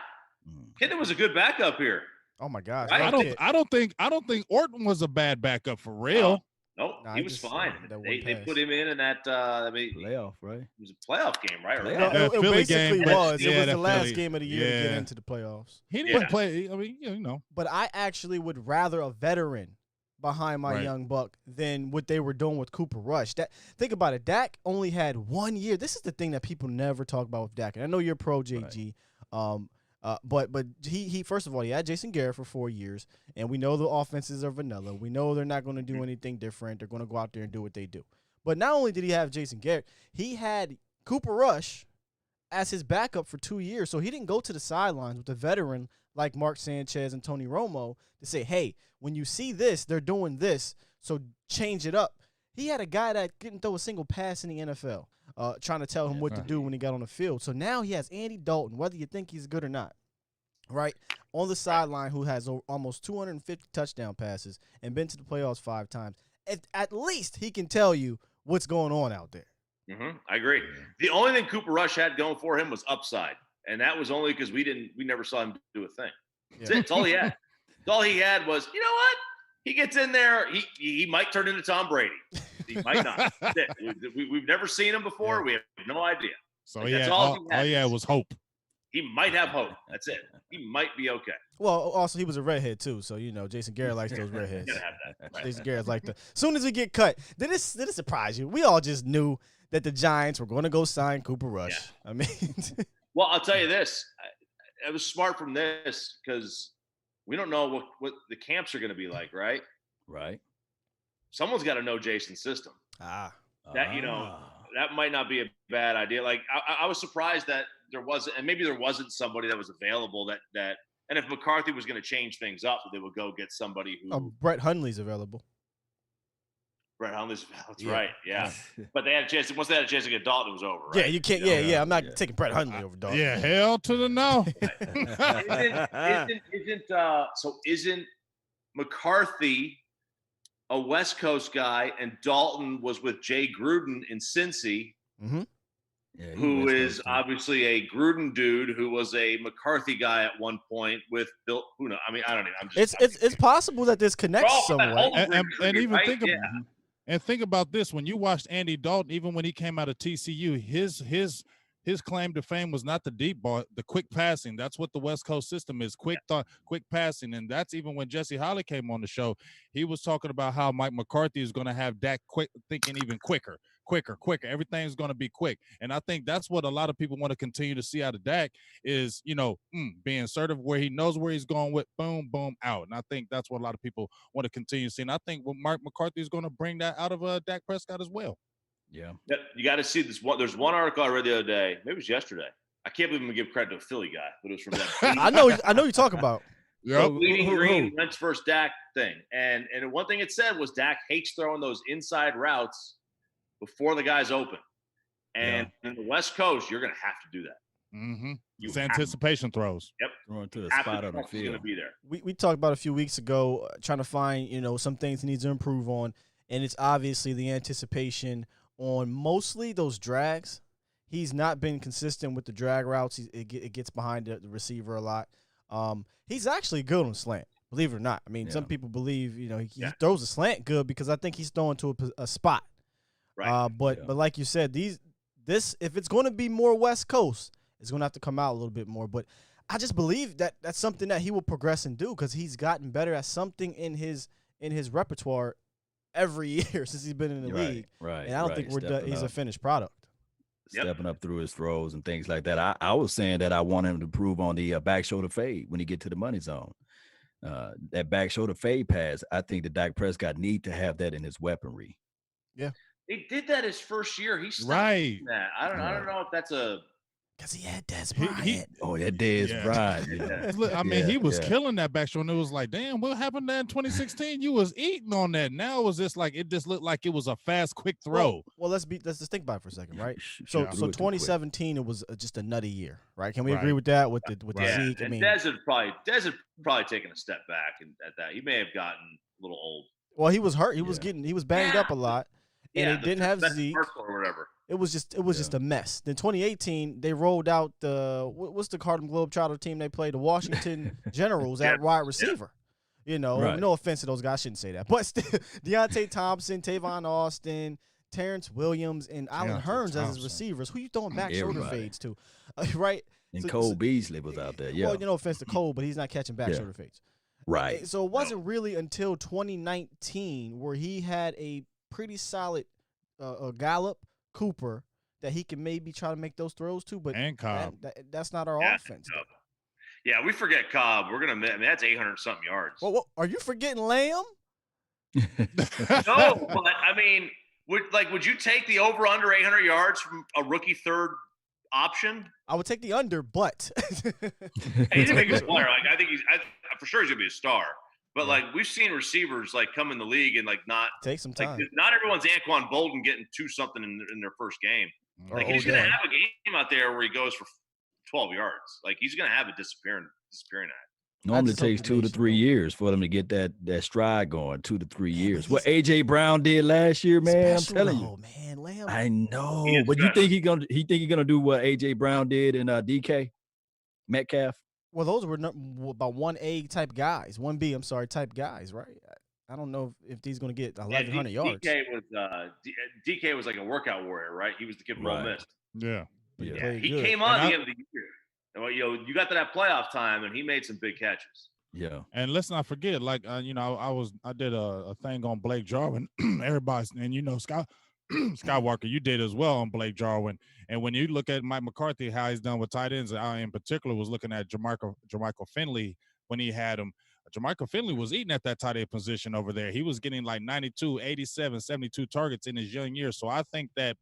Kitna was a good backup here. Oh my gosh! Right? I don't think Orton was a bad backup for real. No, he was fine. They put him in that playoff, right? It was a playoff game, right? It basically was. It was the last Philly game of the year to get into the playoffs. He didn't play. I mean, you know. But I actually would rather a veteran behind my young buck than what they were doing with Cooper Rush. Think about it. Dak only had 1 year. This is the thing that people never talk about with Dak. And I know you're pro JG. Right. But he first of all, he had Jason Garrett for 4 years, and we know the offenses are vanilla. We know they're not going to do anything different. They're going to go out there and do what they do. But not only did he have Jason Garrett, he had Cooper Rush as his backup for 2 years. So he didn't go to the sidelines with a veteran like Mark Sanchez and Tony Romo to say, hey, when you see this, they're doing this, so change it up. He had a guy that didn't throw a single pass in the NFL. Trying to tell him what to do when he got on the field. So now he has Andy Dalton, whether you think he's good or not, right, on the sideline, who has almost 250 touchdown passes and been to the playoffs 5 times. at least he can tell you what's going on out there. I agree. The only thing Cooper Rush had going for him was upside, and that was only because we never saw him do a thing. That's it. That's all he had. All he had was, you know what? He gets in there. He might turn into Tom Brady. He might not. That's it. We've never seen him before. Yeah. We have no idea. So all he had was hope. He might have hope. That's it. He might be okay. Well, also he was a redhead too, so Jason Garrett likes those redheads. Gonna have that. Right. Jason Garrett's like the. As soon as we get cut, did it surprise you? We all just knew that the Giants were going to go sign Cooper Rush. Yeah. I mean, well, I'll tell you this. I was smart from this because we don't know what the camps are going to be like, right? Right. Someone's got to know Jason's system. That might not be a bad idea. Like I was surprised that there wasn't, and maybe there wasn't somebody that was available that and if McCarthy was going to change things up, they would go get somebody who. Brett Hundley's available. Brett Hundley's available. That's right. Yeah. But they had a chance. Once they had a chance to get Dalton, it was over. Right? Yeah, you can't. Yeah. I'm not taking Brett Hundley over Dalton. Yeah, hell to the no. Isn't McCarthy a West Coast guy, and Dalton was with Jay Gruden in Cincy, who is obviously a Gruden dude who was a McCarthy guy at one point with Bill. Who knows? I mean, I don't know. It's possible that this connects somewhere. And even think about this: when you watched Andy Dalton, even when he came out of TCU, his claim to fame was not the deep ball, the quick passing. That's what the West Coast system is, quick passing. And that's even when Jesse Holly came on the show, he was talking about how Mike McCarthy is going to have Dak thinking even quicker. Everything's going to be quick. And I think that's what a lot of people want to continue to see out of Dak is, being assertive where he knows where he's going with boom, boom, out. And I think that's what a lot of people want to continue to see. And I think Mike McCarthy is going to bring that out of Dak Prescott as well. Yeah, you got to see this. There's one article I read the other day. Maybe it was yesterday. I can't believe I'm gonna give credit to a Philly guy, but it was from that. I know you talk about. Bleeding green Wentz versus Dak thing, and one thing it said was Dak hates throwing those inside routes before the guy's open, and in the West Coast, you're gonna have to do that. Mm-hmm. It's anticipation throws. Yep, throwing to the spot on the field. Gonna be there. We talked about a few weeks ago trying to find some things he needs to improve on, and it's obviously the anticipation on mostly those drags. He's not been consistent with the drag routes. It gets behind the receiver a lot. He's actually good on slant, believe it or not. I mean, some people believe, he throws a slant good because I think he's throwing to a spot. Right. But like you said, this if it's going to be more West Coast, it's going to have to come out a little bit more. But I just believe that that's something that he will progress and do because he's gotten better at something in his repertoire every year since he's been in the league. Right. And I don't think he's a finished product. Stepping up through his throws and things like that. I was saying that I want him to improve on the back shoulder fade when he get to the money zone. That back shoulder fade pass, I think that Dak Prescott need to have that in his weaponry. Yeah. He did that his first year. He stopped doing that. I don't know if that's a because he had Dez Bryant. That Dez Bryant. I mean, he was killing that back shoulder. And it was like, damn, what happened there in 2016? You was eating on that. Now it was just like it just looked like it was a fast, quick throw. Well, let's just think about it for a second, right? So 2017, it was just a nutty year, right? Can we agree with that? With the Zeke, and Dez had probably taken a step back at that. He may have gotten a little old. Well, he was hurt. He was banged up a lot, and he didn't have Zeke or whatever. It was just a mess. Then 2018, they rolled out what's the Harlem Globetrotter team they played? The Washington Generals at wide receiver. No offense to those guys, I shouldn't say that. But still, Deontay Thompson, Tavon Austin, Terrence Williams, and Allen Hurns as his receivers. Who you throwing back shoulder fades to? Right? And Cole Beasley was out there. Yeah. Well, no offense to Cole, but he's not catching back shoulder fades. Right. So it wasn't really until 2019 where he had a pretty solid Gallup, Cooper, that he can maybe try to make those throws to, but Cobb. That's not our offense. Yeah, we forget Cobb. That's 800-something yards. Well, are you forgetting Lamb? No, but I mean, would you take the over/under 800 yards from a rookie third option? I would take the under, but he's a big player. I think for sure he's gonna be a star. But we've seen receivers come in the league and not take some time. Not everyone's Anquan Bolden getting 2-something in their first game. He's gonna have a game out there where he goes for 12 yards. He's gonna have a disappearing act. Normally takes 2 to 3 years for them to get that stride going. 2 to 3 years. What AJ Brown did last year, man. I'm telling you, man, Lamb. I know, but you think he's gonna do what AJ Brown did in DK Metcalf? Well, those were about 1A type guys, 1B. I'm sorry, type guys, right? I don't know if he's going to get 1,100 yards. DK was like a workout warrior, right? He was the kid from Ole Miss. Yeah. He came on the end of the year. You got to that playoff time, and he made some big catches. Yeah. And let's not forget, like, I did a thing on Blake Jarwin. Everybody, and Skywalker, you did as well on Blake Jarwin. And when you look at Mike McCarthy, how he's done with tight ends, I in particular was looking at Jermichael Finley when he had him. Jermichael Finley was eating at that tight end position over there. He was getting like 92, 87, 72 targets in his young years. So I think that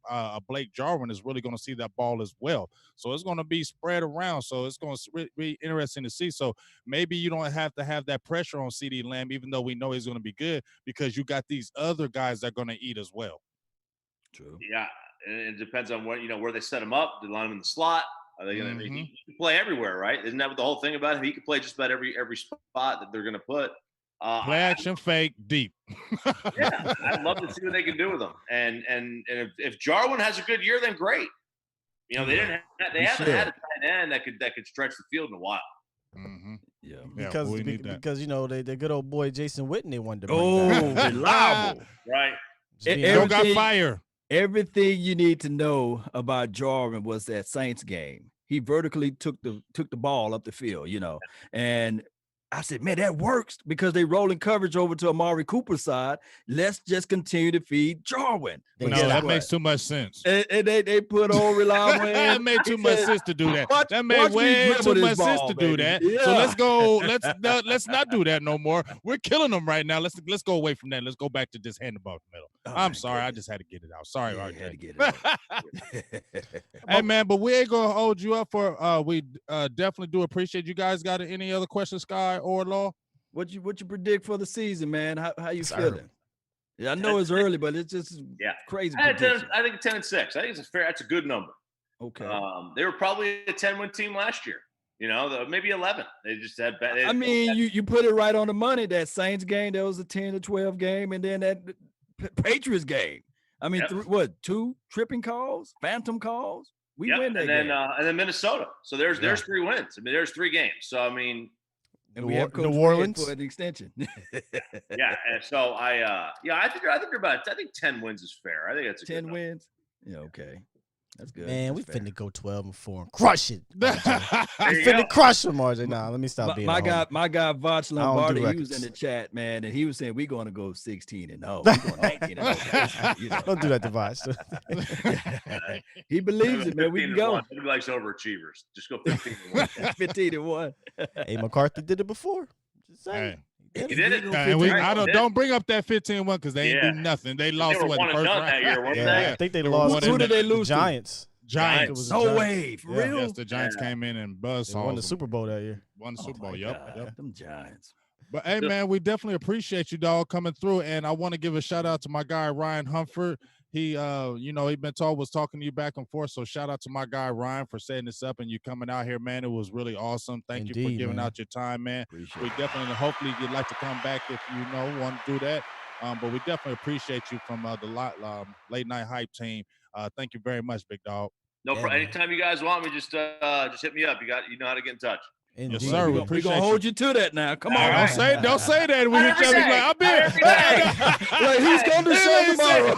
Blake Jarwin is really going to see that ball as well. So it's going to be spread around. So it's going to be interesting to see. So maybe you don't have to have that pressure on CeeDee Lamb, even though we know he's going to be good, because you got these other guys that are going to eat as well. True. Yeah, and it depends on where they set him up. Do they line him in the slot? Are they going to? He can play everywhere, right? Isn't that what the whole thing about him? He can play just about every spot that they're going to put. Play action, fake, deep. Yeah, I'd love to see what they can do with him. And if Jarwin has a good year, then great. They haven't had a tight end that could stretch the field in a while. Mm-hmm. Yeah, because the good old boy Jason Witten they wanted to bring back. Reliable, right? Don't got fire. Everything you need to know about Jarwin was that Saints game. He vertically took the ball up the field, and I said, man, that works because they rolling coverage over to Amari Cooper's side. Let's just continue to feed Jarwin. That makes too much sense. And they put on reliable. That made too much sense to do that. That made way too much sense to do that. Yeah. So let's go. Let's not do that no more. We're killing them right now. Let's go away from that. Let's go back to just hand the ball to the middle. I'm sorry. I just had to get it out. Sorry, RJ. Had to get it out. Hey man, but we ain't gonna hold you up for. We definitely do appreciate you guys. Got any other questions, Sky or Law? What you predict for the season, man? How you feeling? Yeah, I know it's early, but it's just crazy. I think 10-6. I think that's a good number. Okay. They were probably a 10-win team last year. Maybe 11. They just had bad. I mean, you put it right on the money. That Saints game, that was a 10-12 game, and then that Patriots game. I mean, 2 tripping calls, phantom calls. We win that game. And then Minnesota. So there's 3 wins. I mean, there's 3 games. So I mean. And we have New Orleans for an extension. Yeah, and so I think you're about. I think 10 wins is fair. I think that's 10 wins. Yeah, okay, that's good. Man, we finna go 12-4 and crush it. We finna crush them, RJ. Nah, let me stop being my guy. Vach Lombardi, he was in the chat, man, and he was saying we're going to go 16-0. We're going 19-0. Don't do that to Vach. He believes it, man. We can go. He likes overachievers. Just go 15-1. 15-1. Hey, McCarthy did it before. Just saying. He did it. And don't bring up that 15-1 because they ain't do nothing. They lost the first round that year, weren't they? I think they lost. Who did they lose? Giants. No way, for real. Yes, the Giants came in and buzzed. Won the Super Bowl that year. Won the Super Bowl. Yep. Them Giants. But hey, man, we definitely appreciate you, dog, coming through. And I want to give a shout out to my guy Ryan Humford. He, was talking to you back and forth. So shout out to my guy Ryan for setting this up and you coming out here, man. It was really awesome. Thank you for giving out your time, man. We definitely, hopefully, you'd like to come back if you want to do that. But we definitely appreciate you from the late night hype team. Thank you very much, big dog. No problem. Anytime you guys want me, just hit me up. You know how to get in touch. Yes, sir. We're gonna hold you to that now. Come on. Don't say that. We hit each other like, I'm here. Like, he's gonna do something tomorrow.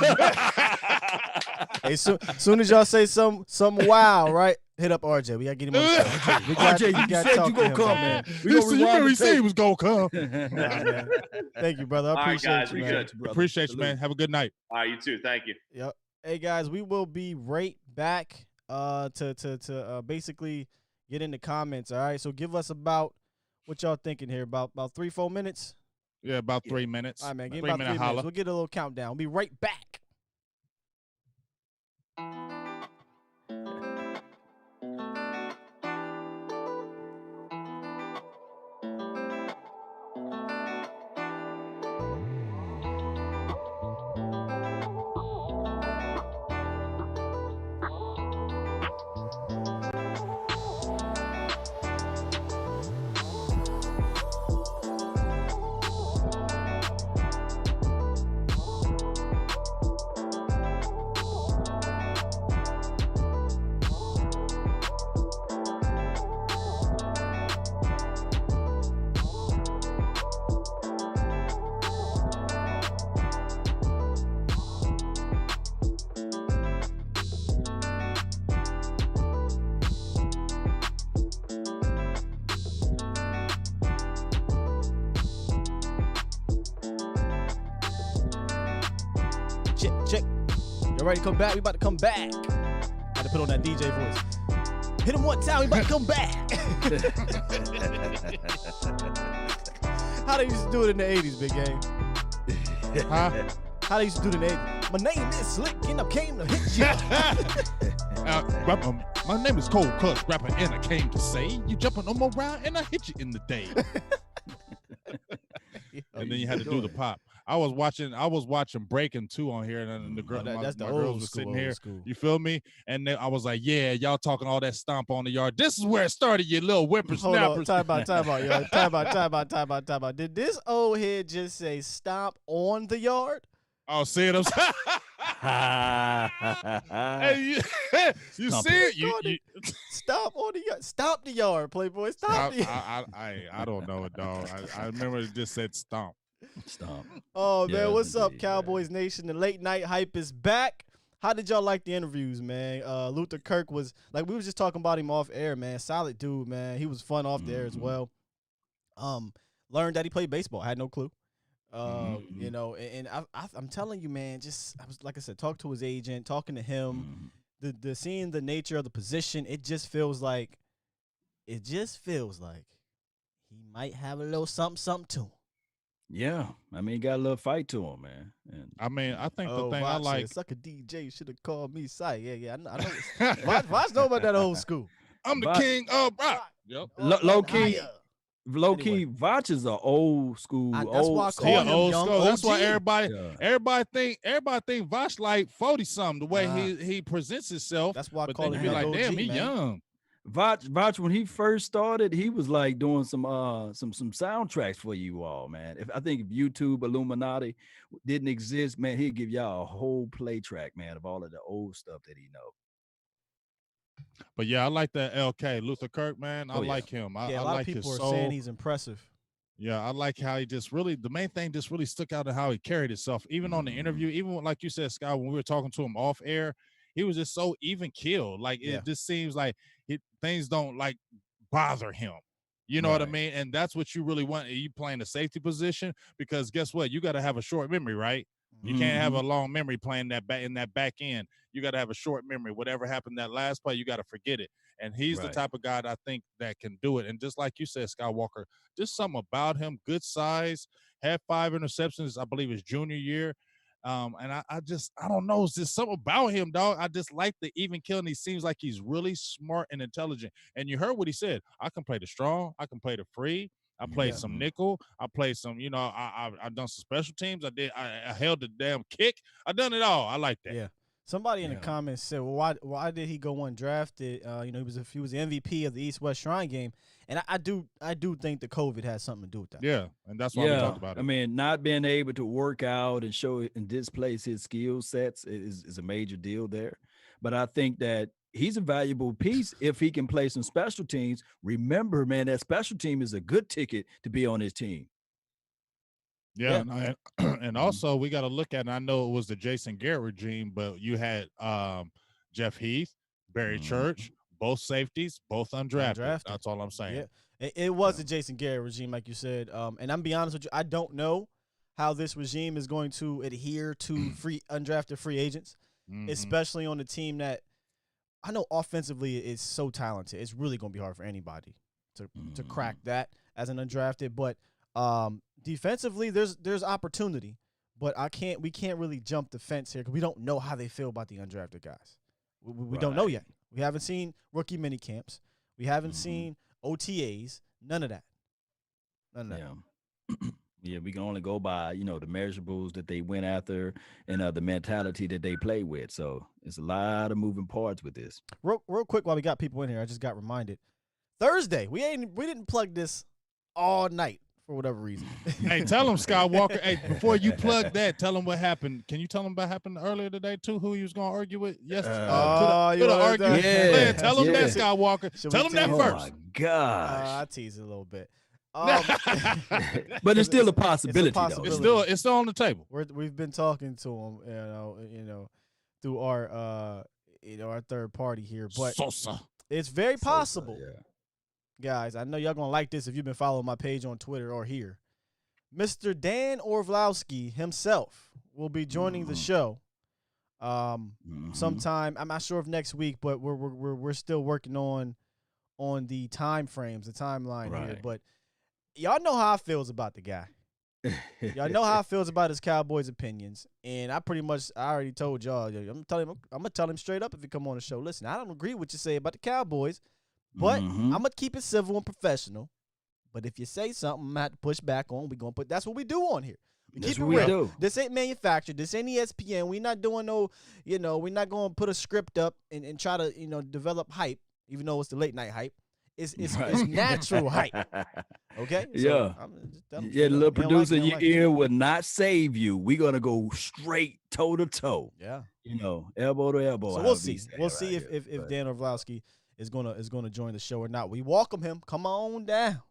Hey, soon as y'all say some wow, right? Hit up RJ. We gotta get him on the show. RJ, you said you gonna come, man. We said he was gonna come. Thank you, brother. I appreciate you, man. Appreciate you, man. Have a good night. All right, you too. Thank you. Yep. Hey guys, we will be right back to basically get in the comments. All right, so give us about what y'all thinking here, about 3-4 minutes. Yeah, about 3 minutes. All right, man. Give about 3 minutes. We'll get a little countdown. We'll be right back. Check. You ready to come back? We about to come back. Had to put on that DJ voice. Hit him one time, we about to come back. How they used to do it in the 80s, Big Game? Huh? How they used to do it in the 80s? My name is Slick and I came to hit you. My name is Cold Clutch Rapper and I came to say you jumping on my ride and I hit you in the day. And then you had to do the pop. I was watching Breaking 2 on here, and the girl, my girls were sitting here. You feel me? And then I was like, yeah, y'all talking all that stomp on the yard. This is where it started, you little whippersnappers. Time out, yo. Time out. Did this old head just say stomp on the yard? Oh, see it? Hey, you see it? You stomp on the yard. Stomp the yard, Playboy. Stomp the yard. I don't know it, dog. I remember it just said stomp. Stomp. Oh, man. What's up, Cowboys Nation? The late night hype is back. How did y'all like the interviews, man? Luther Kirk was, like, we was just talking about him off air, man. Solid dude, man. He was fun off there as well. Learned that he played baseball. I had no clue. You know, and I'm telling you, man, I was, like I said, talk to his agent, talking to him, the seeing the nature of the position. It just feels like he might have a little something to him. Yeah, I mean, he got a little fight to him, man. And I mean, I think the thing I like, sucker DJ should have called me Cy. Yeah, I know. Voch know about that old school. I'm the king of rock. Yep. Low key, Voch is an old school. That's why I call him old young school. OG. That's why everybody think Voch like 40 something. The way he presents himself. That's why I but call then him you be young like, damn, OG, he man. young. Voch, when he first started, he was like doing some soundtracks for you all, man. I think if YouTube Illuminati didn't exist, man, he'd give y'all a whole play track, man, of all of the old stuff that he know. But yeah, I like that LK Luther Kirk, man. I like him. A lot like of people his are soul. saying he's impressive. Yeah, I like how he just really, the main thing just really stuck out to how he carried himself, even on the interview, even like you said, Scott, when we were talking to him off air, he was just so even keeled. Like it just seems like things don't like bother him. You know what I mean? And that's what you really want. You playing a safety position because guess what? You got to have a short memory, right? You can't have a long memory playing that back in that back end. You got to have a short memory. Whatever happened that last play, you got to forget it. And he's the type of guy that I think that can do it. And just like you said, Skywalker, just something about him, good size, had 5 interceptions, I believe his junior year. And I don't know. It's just something about him, dog. I just like the even killing. He seems like he's really smart and intelligent. And you heard what he said. I can play the strong. I can play the free. I played some nickel. I played some, I've done some special teams. I held the damn kick. I done it all. I like that. Yeah. Somebody in the comments said, well, why did he go undrafted? He was the MVP of the East-West Shrine game. And I do think the COVID has something to do with that. Yeah, and that's why we talked about it. I mean, not being able to work out and show and display his skill sets is a major deal there. But I think that he's a valuable piece if he can play some special teams. Remember, man, that special team is a good ticket to be on his team. Yeah. And also we got to look at, and I know it was the Jason Garrett regime, but you had Jeff Heath, Barry Church, both safeties, both undrafted. That's all I'm saying. Yeah. It was the Jason Garrett regime, like you said. And I'm be honest with you, I don't know how this regime is going to adhere to undrafted free agents, especially on a team that I know offensively is so talented. It's really going to be hard for anybody to crack that as an undrafted. But defensively, there's opportunity. But we can't really jump the fence here because we don't know how they feel about the undrafted guys. We don't know yet. We haven't seen rookie mini camps. We haven't seen OTAs. None of that. Yeah, we can only go by, the measurables that they went after and the mentality that they play with. So it's a lot of moving parts with this. Real quick while we got people in here, I just got reminded. Thursday, we didn't plug this all night for whatever reason. Hey, tell him, Skywalker. Hey, before you plug that, tell him what happened. Can you tell him what happened earlier today too? Who he was gonna argue with? Yes. You argue? Yeah. Tell him that, Skywalker. Tell him that first. Oh my gosh. I tease it a little bit. But it's still a possibility. Though. It's still on the table. We've been talking to him, through our our third party here, but it's very possible. Guys, I know y'all gonna like this if you've been following my page on Twitter or here. Mr. Dan Orlovsky himself will be joining the show Sometime, I'm not sure if next week, but we're still working on the time frames, the timeline here. But y'all know how I feels about the guy. Y'all know how I feels about his Cowboys opinions, and I already told y'all. I'm gonna tell him straight up if he come on the show. Listen, I don't agree with what you say about the Cowboys, but I'm gonna keep it civil and professional. But if you say something, I'm gonna have to push back on. That's what we do on here. Keep it real. This ain't manufactured. This ain't ESPN. We're not doing we're not going to put a script up and try to, develop hype, even though it's the late night hype. It's natural hype. Okay? So the little producer in your ear will not save you. We're going to go straight toe to toe. Yeah. Elbow to elbow. So we'll see. We'll see if Dan Orlovsky is gonna join the show or not. We welcome him. Come on down.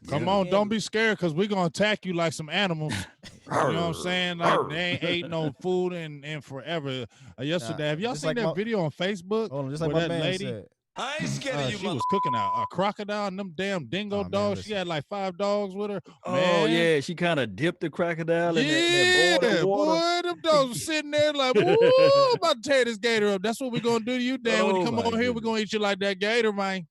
Come on, don't be scared, because we're going to attack you like some animals. You know what I'm saying? Like, they ain't ate no food in forever. Yesterday, have y'all seen that video on Facebook? Hold on, just like my man lady said. I ain't scared of you, she was cooking a crocodile and them damn dingo dogs. She had like 5 dogs with her. Oh, yeah. She kind of dipped the crocodile in that bowl of water. Boy, them dogs were sitting there like, woo, I'm about to tear this gator up. That's what we're going to do to you, Dan. When you come on here, we're going to eat you like that gator, man.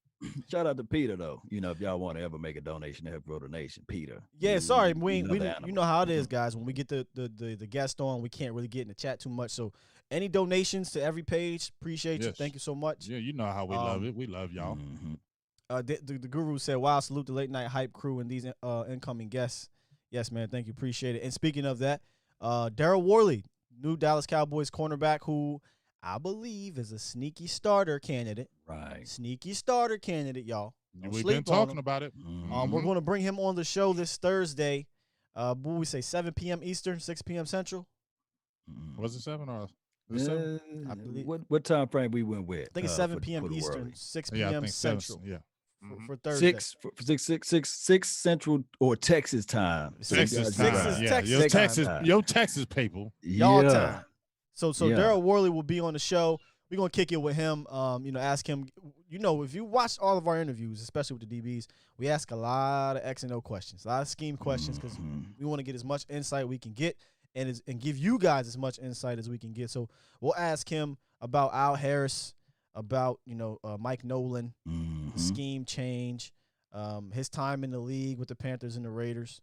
Shout out to Peter, though. If y'all want to ever make a donation to help grow the nation, Peter. Yeah, sorry, we you know how it is, guys. When we get the guest on, we can't really get in the chat too much. So any donations to every page, appreciate you. Thank you so much. Yeah, you know how we love it. We love y'all. The guru said, "Wow, salute the late night hype crew and these incoming guests." Yes, man, thank you, appreciate it. And speaking of that, Daryl Worley, new Dallas Cowboys cornerback, who I believe is a sneaky starter candidate. Right. Sneaky starter candidate, y'all. We've been talking about it. We're going to bring him on the show this Thursday. What we say, 7 p.m. Eastern, 6 p.m. Central? Was it 7 or? I believe. What time frame we went with? I think it's 7 p.m. Eastern, 6 p.m. Central. 7, for Thursday. 6 Central or Texas time. Texas time. Your Texas people. Y'all time. So Daryl Worley will be on the show. We're gonna kick it with him. Ask him. If you watch all of our interviews, especially with the DBs, we ask a lot of X and O questions, a lot of scheme questions, because we want to get as much insight we can get and give you guys as much insight as we can get. So we'll ask him about Al Harris, about Mike Nolan, the scheme change, his time in the league with the Panthers and the Raiders.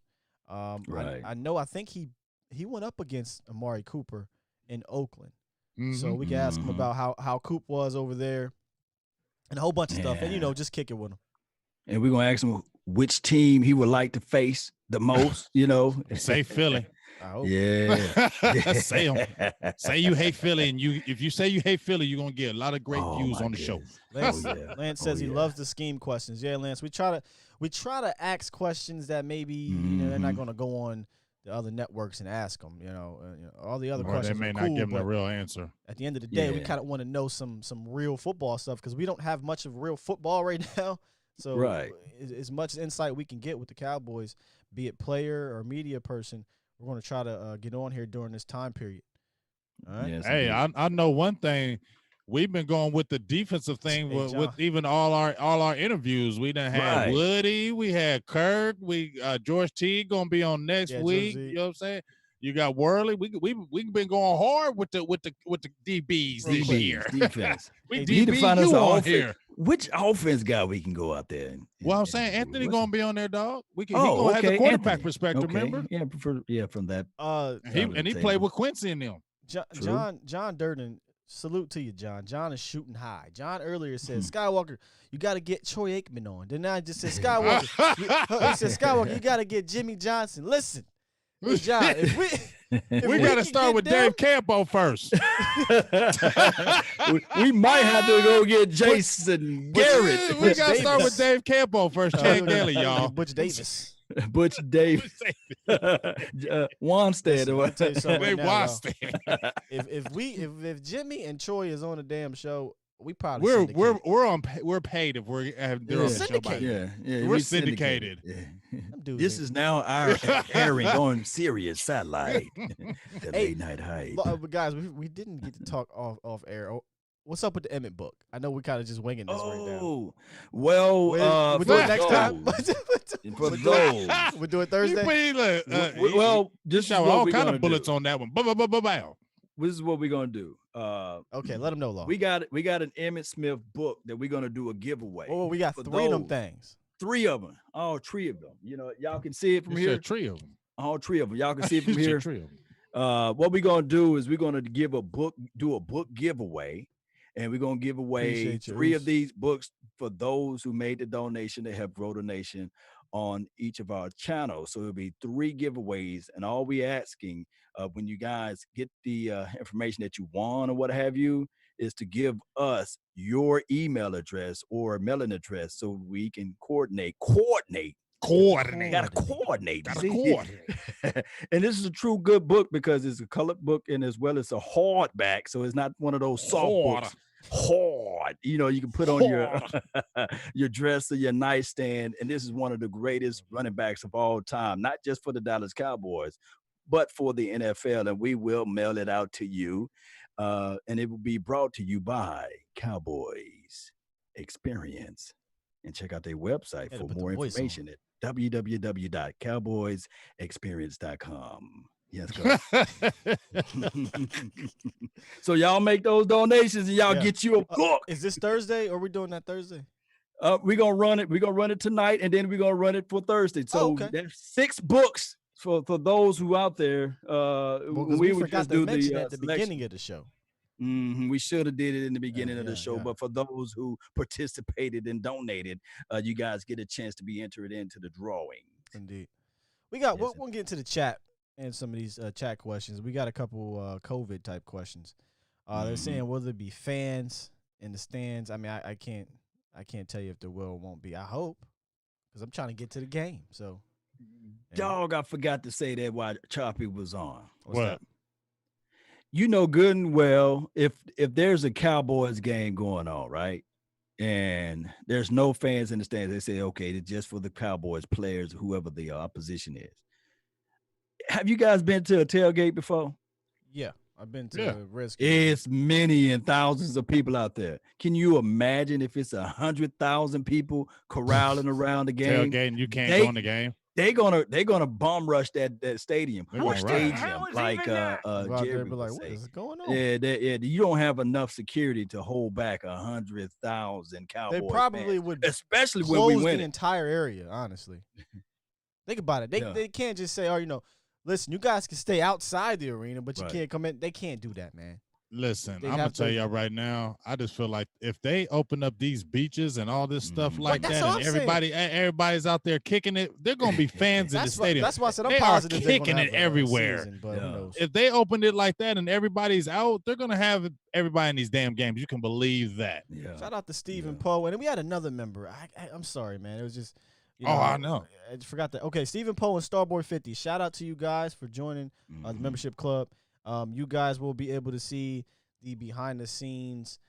Right. I think he went up against Amari Cooper in Oakland. So we can ask him about how Coop was over there and a whole bunch of stuff. And, just kick it with him. And we're going to ask him which team he would like to face the most, Say Philly. Yeah. Say them. Say you hate Philly, and if you say you hate Philly, you're going to get a lot of great views on the show. Lance says he loves the scheme questions. Yeah, Lance, we try to ask questions that maybe they're not going to go on the other networks and ask them, all the other questions. They may cool, not give them a real answer. At the end of the day, we kind of want to know some real football stuff, because we don't have much of real football right now. So as much insight we can get with the Cowboys, be it player or media person, we're going to try to get on here during this time period. All right. Yes, hey, I know one thing. We've been going with the defensive thing with even all our interviews. We done had Woody, we had Kirk, George T gonna be on next week. You know what I'm saying? You got Worley. We've been going hard with the DBs this year. Defense. We need to find us on here. Which offense guy we can go out there? Well, I'm saying Anthony gonna be on there, dog. He gonna have the quarterback Anthony. Perspective. Okay. Remember? Yeah, from that. He played with Quincy and them. John Durden. Salute to you, John. John is shooting high. John earlier said, Skywalker, you got to get Troy Aikman on. Then I just said, Skywalker, you got to get Jimmy Johnson. Listen, hey, John, if we got to start with Dave Campo first. we might have to go get Jason Garrett. We got to start with Dave Campo first. Chad Kelly, y'all. Butch Davis. Butch Davis. Wanstead. If Jimmy and Troy is on a damn show, we probably we're paid if we're on the show. Yeah, we're syndicated. Yeah. This is now our airing on Sirius satellite. The late night hype. But guys, we didn't get to talk off air. What's up with the Emmett book? I know we're kind of just winging this right now. Well, we'll do it next time. For those. We'll do it Thursday. Well, just all kind of bullets on that one. this is what we're gonna do. Okay, let them know, Law. We got an Emmitt Smith book that we're gonna do a giveaway. Oh, we got 3 of them things. 3 of them. All 3 of them. You know, y'all can see it from here. 3 of them. All 3 of them. Y'all can see it from here. 3 of them. What we're gonna do is we're gonna do a book giveaway, and we're gonna give away 3 of these books for those who made the donation to help grow the nation on each of our channels. So it'll be 3 giveaways, and all we asking when you guys get the information that you want or what have you is to give us your email address or mailing address so we can coordinate. Gotta coordinate. And this is a true good book because it's a colored book and as well as a hardback, so it's not one of those soft books. Hard, you know, you can put on your dress or your nightstand. And this is one of the greatest running backs of all time, not just for the Dallas Cowboys, but for the NFL. And we will mail it out to you, and it will be brought to you by Cowboys Experience. And check out their website for more information at www.cowboysexperience.com. Yes, so y'all make those donations and y'all get you a book. Is this Thursday or are we doing that Thursday? We're gonna run it. We're gonna run it tonight, and then we're gonna run it for Thursday. So there's 6 books for those who out there. We forgot to mention at the beginning of the show. We should have did it in the beginning of the show, but for those who participated and donated, you guys get a chance to be entered into the drawing. Indeed. We got. We'll get into the chat and some of these chat questions. We got a couple COVID type questions. They're saying, will there be fans in the stands? I mean, I can't tell you if there will or won't be. I hope, because I'm trying to get to the game. So, dog, I forgot to say that while Choppy was on. What's that? You know good and well, if there's a Cowboys game going on, right, and there's no fans in the stands, they say, okay, it's just for the Cowboys players, whoever the opposition is. Have you guys been to a tailgate before? Yeah, I've been to Risk. It's many and thousands of people out there. Can you imagine if it's 100,000 people corralling around the game? Tailgate and you can't go in the game. They're gonna bomb rush that stadium. Which Stadium, like Jerry be like, what is going on? Yeah, you don't have enough security to hold back 100,000 Cowboys. They probably fans, would, especially close when we win the entire area. Honestly, think about it. They can't just say, oh, listen, you guys can stay outside the arena, but you can't come in. They can't do that, man. Listen, I'm gonna tell y'all right now. I just feel like if they open up these beaches and all this stuff like that, and everybody's out there kicking it, they're gonna be fans in the stadium. That's why I said I'm they positive are kicking it everywhere. Season, but who knows? If they opened it like that and everybody's out, they're gonna have everybody in these damn games. You can believe that. Yeah. Shout out to Stephen Poe, and we had another member. I'm sorry, man. It was just. I know. I just forgot that. Okay, Stephen Poe and Starboy 50. Shout out to you guys for joining the membership club. You guys will be able to see the behind-the-scenes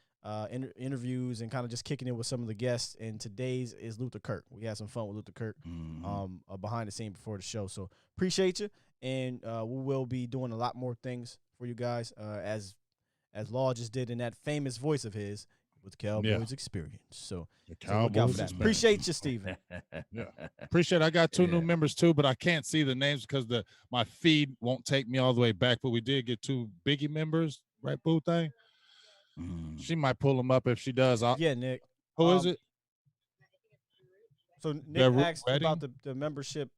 interviews and kind of just kicking it with some of the guests. And today's is Luther Kirk. We had some fun with Luther Kirk behind the scene before the show. So appreciate you. And we will be doing a lot more things for you guys as Law just did in that famous voice of his with Cowboys Experience. So appreciate you, Steven. Appreciate it. I got 2 new members too, but I can't see the names because my feed won't take me all the way back. But we did get 2 Biggie members, right, Boo thing? She might pull them up if she does. Nick. Who is it? So Nick asked about the membership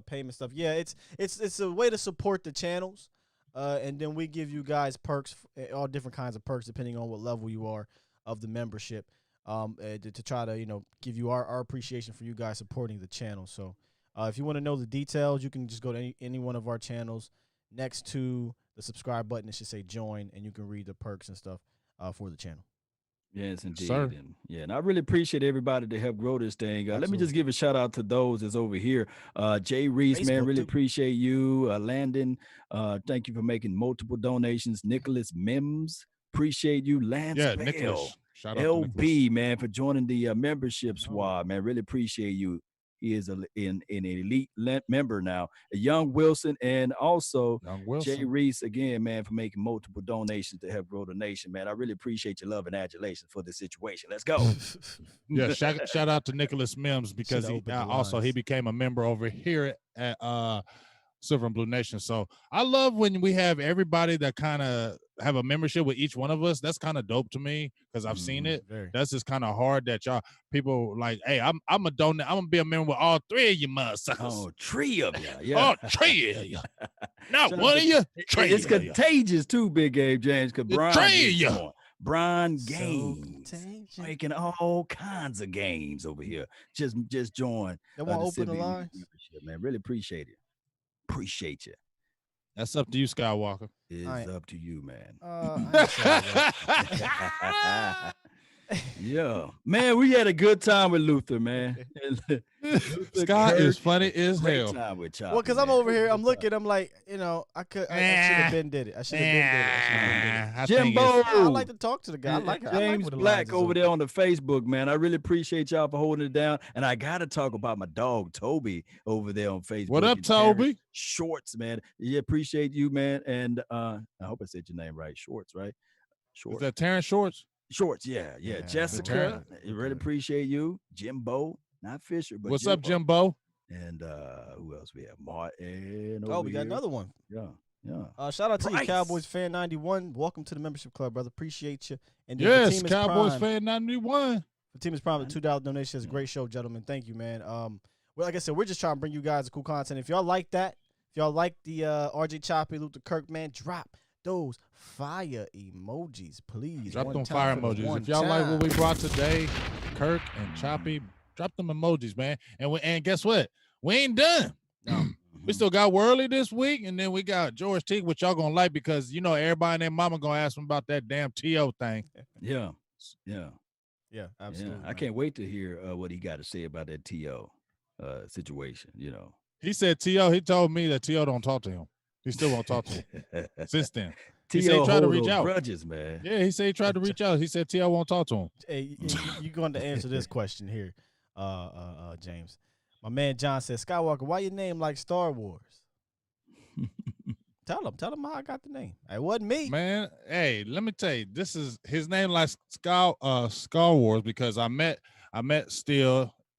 payment stuff. Yeah, it's a way to support the channels, and then we give you guys perks, all different kinds of perks depending on what level you are of the membership, to try to give you our appreciation for you guys supporting the channel. So if you want to know the details, you can just go to any one of our channels. Next to the subscribe button, it should say join, and you can read the perks and stuff for the channel. Yes, indeed. And I really appreciate everybody to help grow this thing. Let me just give a shout out to those that's over here. Jay Reese, man, really appreciate you. Landon, thank you for making multiple donations. Nicholas Mims, appreciate you. Lance Bell, Nicholas. Shout out LB, man, for joining the membership squad, man. Really appreciate you. He is an elite member now. Young Wilson, and also Jay Reese, again, man, for making multiple donations to help grow the nation, man. I really appreciate your love and adulation for this situation. Let's go. Shout out to Nicholas Mims because he became a member over here at Silver and Blue Nation. So I love when we have everybody that kind of have a membership with each one of us. That's kind of dope to me because I've seen it. Very. That's just kind of hard that y'all people like, hey, I'm a donate. I'm gonna be a member with all three of you motherfuckers. Oh, three of you. Yeah. All three of you. Not one of you. It's contagious too, Big Game James, because Brian Games making all kinds of games over here. Just join. They want to open the line, man. Really appreciate it. Appreciate you. That's up to you, Skywalker. It's up to you, man. Yeah, man, we had a good time with Luther, man. Scott is funny as hell. Time with Choppy, well, because I'm over here, I'm looking, I'm like, I should have been did it. I should have been did it. Jimbo, I like to talk to the guy. I like James Black over there on the Facebook, man. I really appreciate y'all for holding it down. And I got to talk about my dog, Toby, over there on Facebook. What up, Toby? Shorts, man. Yeah, appreciate you, man. And I hope I said your name right. Shorts, right? Shorts. Is that Terrence Shorts? Shorts, yeah. Jessica, I really appreciate you. Jimbo, not Fisher, but what's up, Jimbo? And who else we have? Martin. We got another one. Yeah. Shout out to you, Cowboys Fan 91. Welcome to the membership club, brother. Appreciate you. And yes, Cowboys Fan 91. The team is prime with $2 donation. It's a great show, gentlemen. Thank you, man. Well, like I said, we're just trying to bring you guys cool content. If y'all like that, if y'all like the RJ Choppy, Luther Kirk, man, drop those fire emojis, please. Drop them fire emojis. If y'all like what we brought today, Kirk and Choppy, drop them emojis, man. And guess what? We ain't done. No. We still got Worley this week, and then we got George Teague, which y'all gonna like because everybody and their mama gonna ask him about that damn TO thing. Yeah, absolutely. Yeah. I can't wait to hear what he got to say about that TO situation. He said TO. He told me that TO don't talk to him. He still won't talk to him since then. He said he tried to reach out. Grudges, man. Yeah, he said he tried to reach out. He said T.O. won't talk to him. Hey, you're going to answer this question here, James. My man John says, Skywalker, why your name like Star Wars? Tell him how I got the name. It wasn't me. Man, hey, let me tell you, this is his name like Star Wars because I met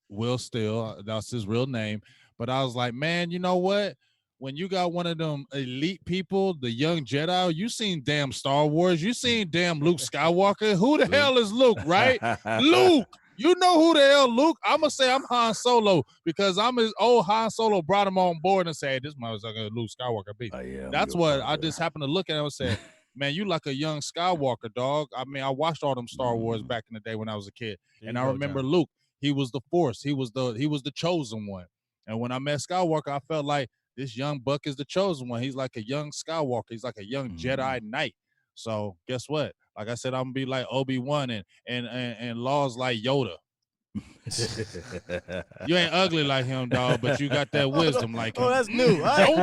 Will Steele. That's his real name. But I was like, man, you know what? When you got one of them elite people, the young Jedi, you seen damn Star Wars, you seen damn Luke Skywalker. Who the hell is Luke, right? Luke. You know who the hell Luke? I'm going to say I'm Han Solo because I'm his old Han Solo brought him on board and said, hey, this motherfucker Luke Skywalker be. That's what I just happened to look at him and said, man, you like a young Skywalker, dog. I mean, I watched all them Star Wars back in the day when I was a kid. And I remember Luke, he was the Force. He was the chosen one. And when I met Skywalker, I felt like, this young buck is the chosen one. He's like a young Skywalker. He's like a young Jedi Knight. So guess what? Like I said, I'm gonna be like Obi-Wan and Law's like Yoda. You ain't ugly like him, dog, but you got that wisdom like him. Oh, that's new. I ain't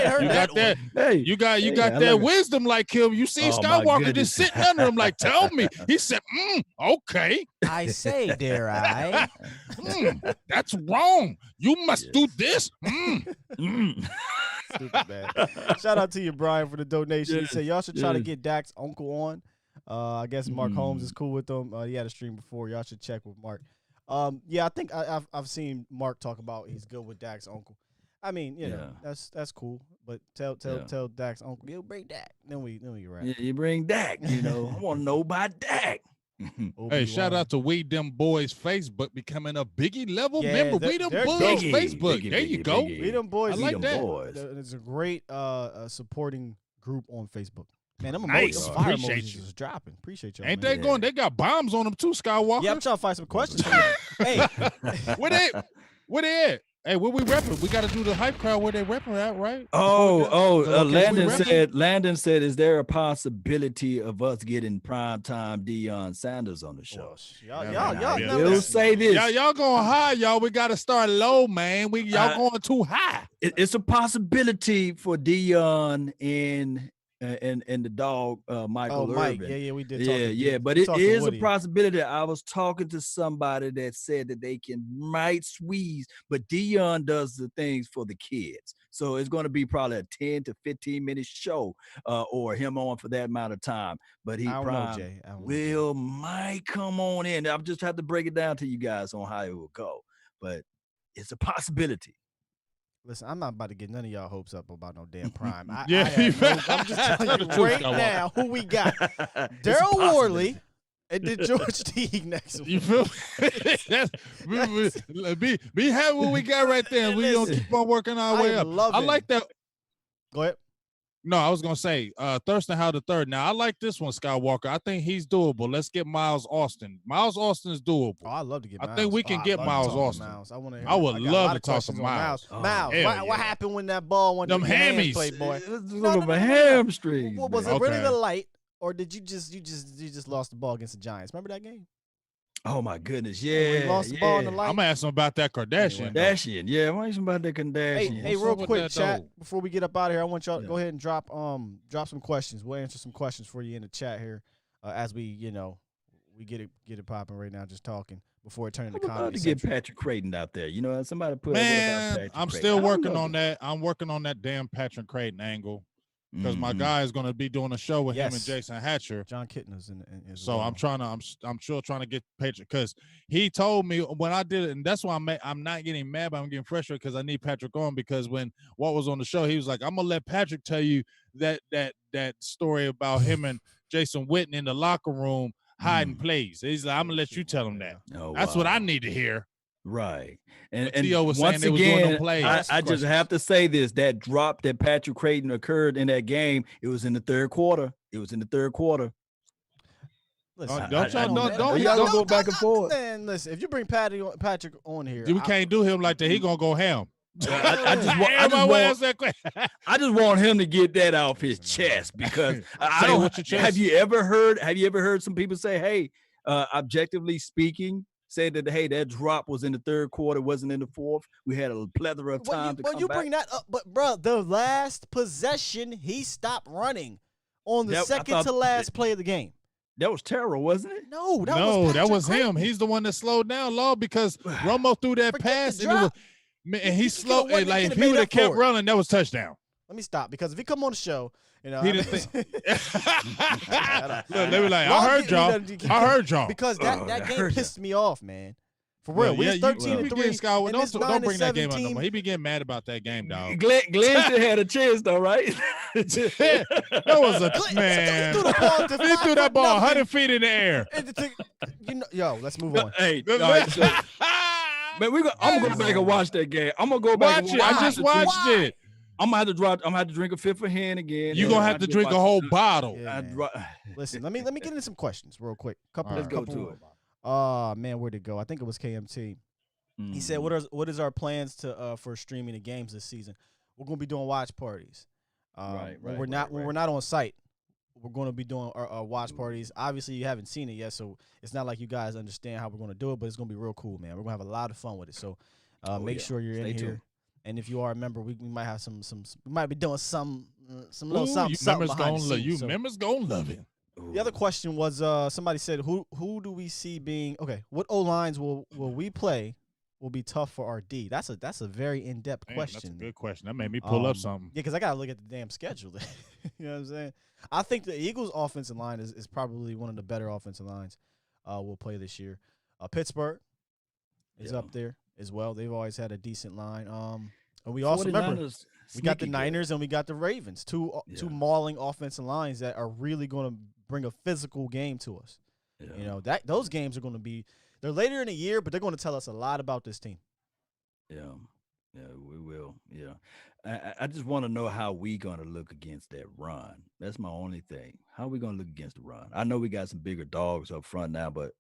heard that. Hey, you got that wisdom like him. You see Skywalker just sitting under him like, tell me. He said, okay. I say, dare I? That's wrong. You must do this. Stupid, man. Shout out to you, Brian, for the donation. He said, y'all should try to get Dak's uncle on. I guess Mark Holmes is cool with them. He had a stream before. Y'all should check with Mark. I think I've seen Mark talk about he's good with Dak's uncle. I mean, that's cool. But tell Dak's uncle, you bring Dak. Then we right. Yeah, you bring Dak. I want to know about Dak. Hey, shout out to We Them Boys Facebook becoming a Biggie level member. We Them Boys Facebook. There you go. We Them Boys. I like that. It's a great supporting group on Facebook. Man, them nice. Fire emojis is dropping. Appreciate y'all. Ain't they going? They got bombs on them too, Skywalker. Yeah, I'm trying to find some questions. Hey, where they at? Hey, where we repping? We got to do the hype crowd where they repping at, right? Landon said, is there a possibility of us getting primetime Deion Sanders on the show? Y'all say this. Y'all going high, y'all. We got to start low, man. Y'all going too high. It's a possibility for Deion and the dog Michael Mike. Irvin. Yeah, we did. But it is a possibility. I was talking to somebody that said that they might squeeze, but Deion does the things for the kids. So it's going to be probably a 10 to 15 minute show or him on for that amount of time. But he might come on in. I'll just have to break it down to you guys on how it will go. But it's a possibility. Listen, I'm not about to get none of y'all hopes up about no damn prime. I'm just telling you right now who we got. Daryl Worley and then George Teague next week. You feel me? Be happy what we got right there. We're going to keep on working our way up. I like that. Go ahead. No, I was going to say, Thurston Howell III. Now, I like this one, Skywalker. I think he's doable. Let's get Miles Austin. Miles Austin is doable. Oh, I'd love to get Miles. I think we can get Miles Austin. Miles. I would love to talk to Miles. Miles, what happened when that ball went them hammies? Play, boy? My hamstrings. What was it really the light, or did you just lost the ball against the Giants? Remember that game? Oh my goodness, yeah. Lost the ball in the light. I'm gonna ask him about that Kardashian. Yeah, I'm asking about that Kardashian. Hey, real quick, chat. Before we get up out of here, I want y'all to go ahead and drop some questions. We'll answer some questions for you in the chat here as we get it popping right now, just talking before it turns into comedy. About to get Patrick Creighton out there. Somebody put. Man, I'm still working on that. I'm working on that damn Patrick Creighton angle. Because my guy is going to be doing a show with him and Jason Hatcher. John Kitna's in so well. I'm sure trying to get Patrick, because he told me when I did it, and that's why I'm not getting mad, but I'm getting frustrated because I need Patrick on, because when Walt was on the show, he was like, I'm gonna let Patrick tell you that story about him and Jason Witten in the locker room hiding plays. He's like, I'm gonna let you tell him that. That's what I need to hear. Right. And Theo was once saying again, they was doing no plays. I just have to say this: that drop that Patrick Creighton occurred in that game, it was in the third quarter. Listen, don't go back and forth. Man, listen, if you bring Patrick on here, we can't do him like that. He gonna go ham. I just want him to get that off his chest, because have you ever heard some people say, hey, objectively speaking, say that, hey, that drop was in the third quarter, wasn't in the fourth. We had a plethora of time to come back. You bring that up, but bro, the last possession he stopped running on the second to last play of the game. That was Terrell, wasn't it? No, that was him. He's the one that slowed down Law, because Romo threw that pass and he slowed. Like, if he would have kept running, that was touchdown. Let me stop, because if he come on the show, he didn't think. Look, they were like, I heard y'all. Because that game pissed me off, man. For real, we was 13-3. Don't bring that game up no more. He be getting mad about that game, dog. Glenn still had a chance, though, right? That was a man. He threw that ball 100 feet in the air. Let's move on. Hey, all right, man, I'm gonna go back and watch that game. I'm gonna go back. Watch it. I just watched it. I'm gonna have to drink a fifth of hand again. You're gonna have to drink a whole bottle. Yeah, listen, let me get into some questions real quick. Let's go to it. Oh man, where'd it go? I think it was KMT. He said, "What is our plans for streaming the games this season? We're gonna be doing watch parties. When we're not on site, we're gonna be doing our watch parties. Obviously, you haven't seen it yet, so it's not like you guys understand how we're gonna do it. But it's gonna be real cool, man. We're gonna have a lot of fun with it. So make sure you're in here. And if you are a member, we might have some. We might be doing some little something. Members gonna love it. The other question was, somebody said, who do we see being what O lines will we play? Will be tough for our D. That's a very in-depth question. That's a good question. That made me pull up something. Yeah, because I gotta look at the damn schedule. You know what I'm saying? I think the Eagles' offensive line is probably one of the better offensive lines we'll play this year. Pittsburgh is up there as well. They've always had a decent line. And we also remember we got the Niners and we got the Ravens, two mauling offensive lines that are really going to bring a physical game to us. Yeah. You know, those games are going to be they're later in the year, but they're going to tell us a lot about this team. Yeah, we will. Yeah, I just want to know how we going to look against that run. That's my only thing. How are we going to look against the run? I know we got some bigger dogs up front now, but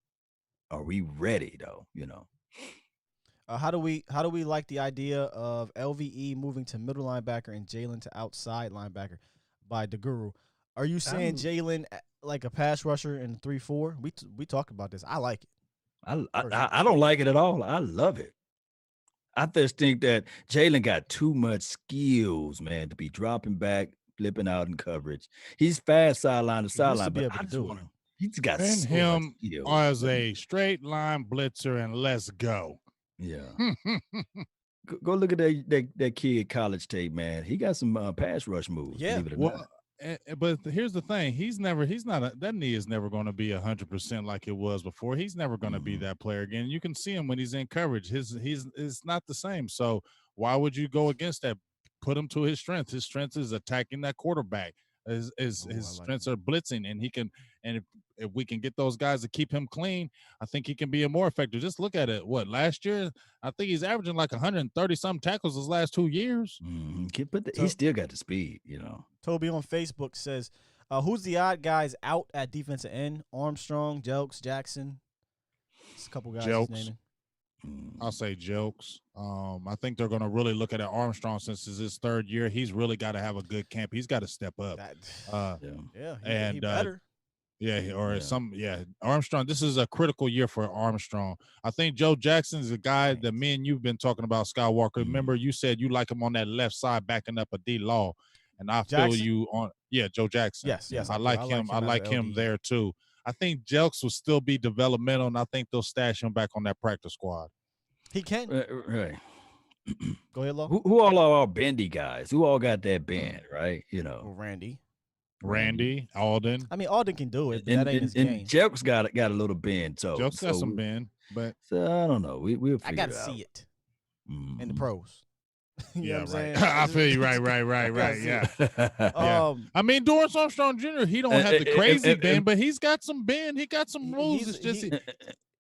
are we ready though? You know. How do we like the idea of LVE moving to middle linebacker and Jalen to outside linebacker by DeGuru? Are you saying Jalen like a pass rusher in 3-4? We talked about this. I like it. I don't like it at all. I love it. I just think that Jalen got too much skills, man, to be dropping back, flipping out in coverage. He's fast sideline to sideline, but I just want him. He's got so him as a straight line blitzer, and let's go. Yeah. Go look at that kid college tape, man. He got some pass rush moves. Yeah. Believe it or not. But here's the thing. That knee is never going to be 100% like it was before. He's never going to be that player again. You can see him when he's in coverage. It's not the same. So Why would you go against that? Put him to his strength. His strength is attacking that quarterback. His strengths are blitzing, and he can. And if we can get those guys to keep him clean, I think he can be a more effective. Just look at it. What last year? I think he's averaging like 130 some tackles his last 2 years. He still got the speed, Toby on Facebook says, "Who's the odd guys out at defensive end? Armstrong, Jelks, Jackson. Just a couple guys naming." I'll say Jokes. I think they're going to really look at Armstrong since it's his 3rd year. He's really got to have a good camp. He's got to step up. He better. Armstrong, this is a critical year for Armstrong. I think Joe Jackson's the guy that me and you've been talking about, Skywalker. Remember, you said you like him on that left side backing up a D-Law, and I feel you on Joe Jackson. Yes. I like him. I like him there too. I think Jelks will still be developmental, and I think they'll stash him back on that practice squad. He can. Right. Go ahead, Lo. Who all are our bendy guys? Who all got that bend, right? Randy, Alden. I mean, Alden can do it, but that ain't his game. And Jelks got a little bend, so Jelks got some bend, but I don't know. We'll figure I got to it out. see it in the pros. Yeah, right. I feel you. Right. Yeah. I mean, Dorrance Armstrong Jr. He don't have the crazy bend, but he's got some bend. He got some moves. It's just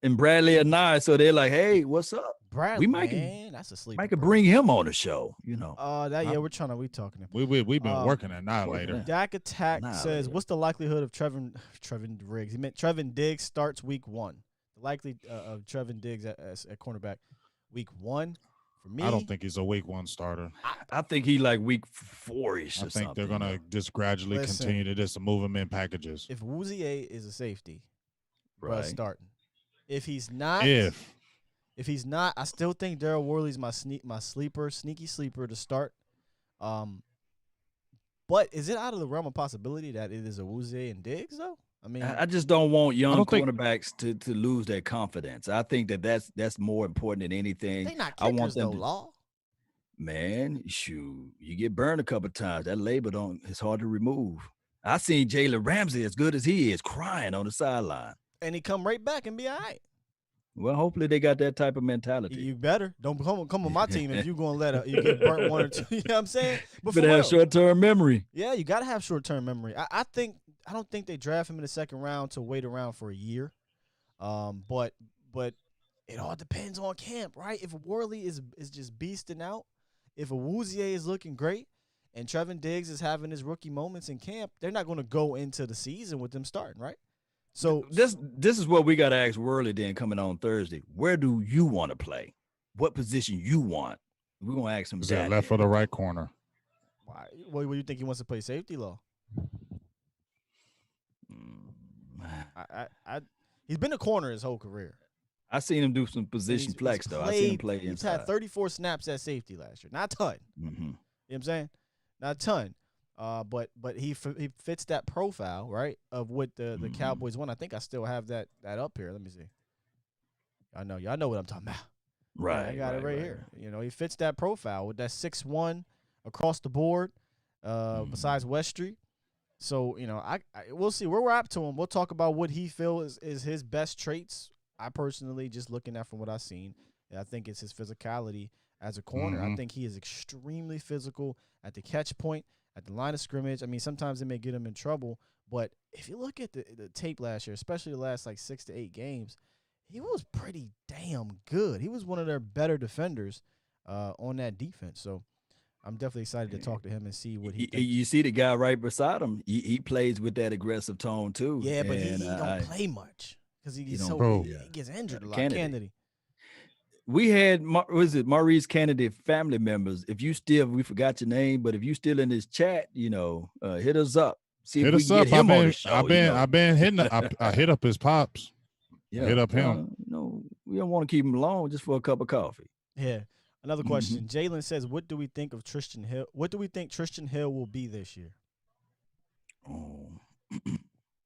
and Bradley and I, so they're like, "Hey, what's up?" Bradley, that's a sleeper. Might could bring him on the show, we're talking about. We've been working Annihilator. Dak Attack says, "What's the likelihood of Trevin Diggs? He meant Trevin Diggs starts week 1. The likely of Trevin Diggs at cornerback week 1." For me, I don't think he's a week 1 starter. I think he like week 4-ish. I think they're gonna just gradually continue to just move him in packages. If Woozier is a safety, right, starting. If he's not, I still think Daryl Worley's my sneaky sleeper to start. But is it out of the realm of possibility that it is a Woozier and Diggs though? I mean, I just don't want young cornerbacks to lose their confidence. I think that's more important than anything. They not kickers, I want them though, Law. Man, shoot, you get burned a couple of times. That label it's hard to remove. I seen Jalen Ramsey, as good as he is, crying on the sideline. And he come right back and be all right. Well, hopefully they got that type of mentality. You better don't come on my team if you're gonna let you get burnt 1 or 2. You know what I'm saying? But better have short-term memory. Yeah, you gotta have short-term memory. I don't think they draft him in the 2nd round to wait around for a year. But it all depends on camp, right? If Worley is just beasting out, if a Woozier is looking great, and Trevin Diggs is having his rookie moments in camp, they're not going to go into the season with them starting, right? So this is what we got to ask Worley then coming on Thursday. Where do you want to play? What position you want? We're going to ask him is that. Left or the right corner? Why? What do you think he wants to play safety, Law? He's been a corner his whole career. I seen him do some position flex, though. I seen him play inside. He's had 34 snaps at safety last year. Not a ton. Mm-hmm. You know what I'm saying? Not a ton. But he fits that profile, right, of what the Cowboys want. I think I still have that up here. Let me see. Y'all know what I'm talking about. Right. I got it right here. You know, he fits that profile with that 6'1" across the board, besides Westry. So, you know, we'll see where we're up to him. We'll talk about what he feels is his best traits. I personally, just looking at from what I've seen, I think it's his physicality as a corner. I think he is extremely physical at the catch point, at the line of scrimmage. I mean, sometimes it may get him in trouble, but if you look at the tape last year, especially the last like 6 to 8 games, he was pretty damn good. He was one of their better defenders on that defense. So I'm definitely excited to talk to him and see what he thinks. You see the guy right beside him. He plays with that aggressive tone too. Yeah, but he don't play much because he gets injured a lot. Kennedy. We had Maurice Kennedy family members. We forgot your name, but if you still in this chat, hit us up. See if we can get him on the show. I've been hitting. I hit up his pops. Yeah, hit up him. We don't want to keep him long just for a cup of coffee. Yeah. Another question. Jalen says, "What do we think of Tristan Hill? What do we think Tristan Hill will be this year?" Oh,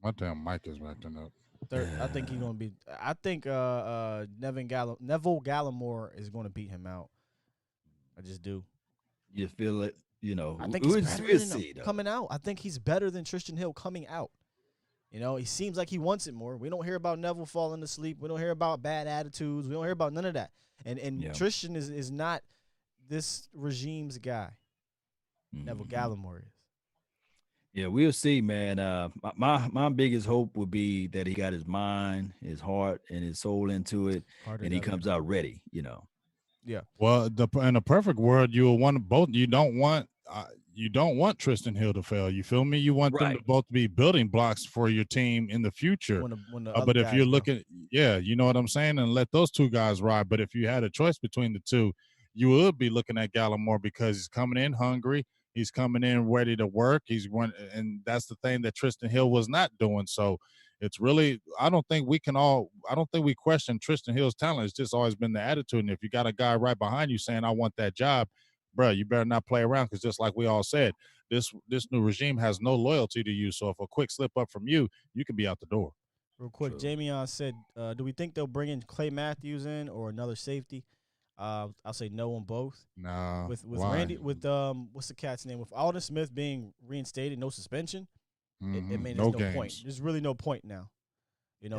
my damn mic is acting up. I think he's gonna be. I think Neville Gallimore is gonna beat him out. I just do. You feel it? I think he's better than him coming out. I think he's better than Tristan Hill coming out. He seems like he wants it more. We don't hear about Neville falling asleep. We don't hear about bad attitudes. We don't hear about none of that. And Tristan is not this regime's guy, Neville Gallimore, is? Yeah, we'll see, man. My biggest hope would be that he got his mind, his heart, and his soul into it, and he comes out ready. Yeah. Well, in a perfect world, you will want both. You don't want Tristan Hill to fail. You feel me? You want them to both be building blocks for your team in the future. But if you're looking, you know what I'm saying, and let those two guys ride. But if you had a choice between the two, you would be looking at Gallimore because he's coming in hungry. He's coming in ready to work. And that's the thing that Tristan Hill was not doing. So it's really, I don't think we question Tristan Hill's talent. It's just always been the attitude. And if you got a guy right behind you saying, I want that job, bro, you better not play around, because just like we all said, this new regime has no loyalty to you. So if a quick slip up from you, you can be out the door. Real quick, Jamion said, do we think they'll bring in Clay Matthews in or another safety? I'll say no on both. Nah. With Randy, what's the cat's name? With Alden Smith being reinstated, no suspension, it made no point. There's really no point now,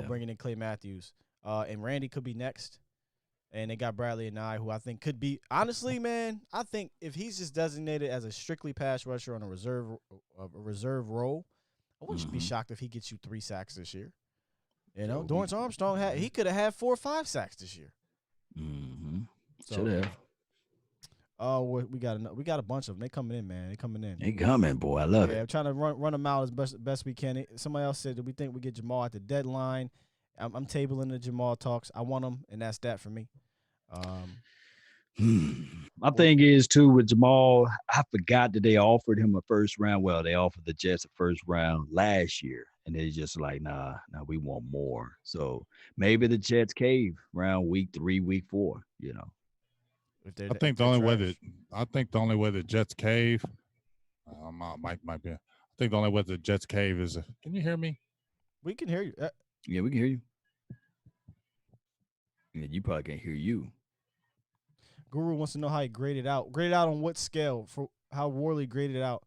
bringing in Clay Matthews. And Randy could be next. And they got Bradley and I, who I think could be, honestly, man, I think if he's just designated as a strictly pass rusher on a reserve role, I wouldn't be shocked if he gets you 3 sacks this year. Dorrance Armstrong he could have had 4 or 5 sacks this year. Should have. Oh, we got a bunch of them. They coming in, man. They coming in. They coming, boy. I love it. Yeah, I'm trying to run them out as best we can. Somebody else said, do we think we get Jamal at the deadline? I'm tabling the Jamal talks. I want him, and that's that for me. My thing is, too, with Jamal, I forgot that they offered him a first round. Well, they offered the Jets a first round last year, and they're just like, nah, we want more. So maybe the Jets cave around week 3, week 4, I think the only way the Jets cave, might be. I think the only way the Jets cave is. Can you hear me? We can hear you. Yeah, we can hear you. Yeah, you probably can't hear you. Guru wants to know how he graded out. Graded out on what scale? For how Worley graded out.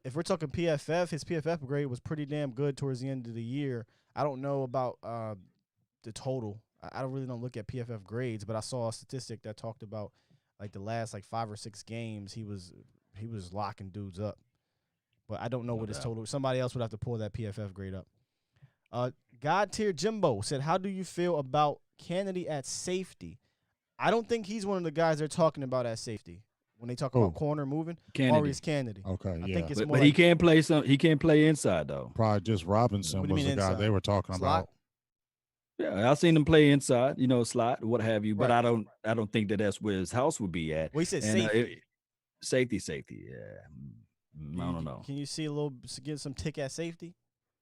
If we're talking PFF, his PFF grade was pretty damn good towards the end of the year. I don't know about the total. I don't look at PFF grades, but I saw a statistic that talked about like the last 5 or 6 games he was locking dudes up. But I don't know what his total. Somebody else would have to pull that PFF grade up. God tier Jimbo said, how do you feel about Kennedy at safety? I don't think he's one of the guys they're talking about at safety when they talk about corner moving. Maurice Kennedy. Okay, I think it's but he can't play he can't play inside though. Probably just Robinson was the guy they were talking about. Yeah, I've seen him play inside, slot, what have you. But I don't think that's where his house would be at. Well, he said safety. Safety. Yeah, I don't know. Can you see get some tick at safety?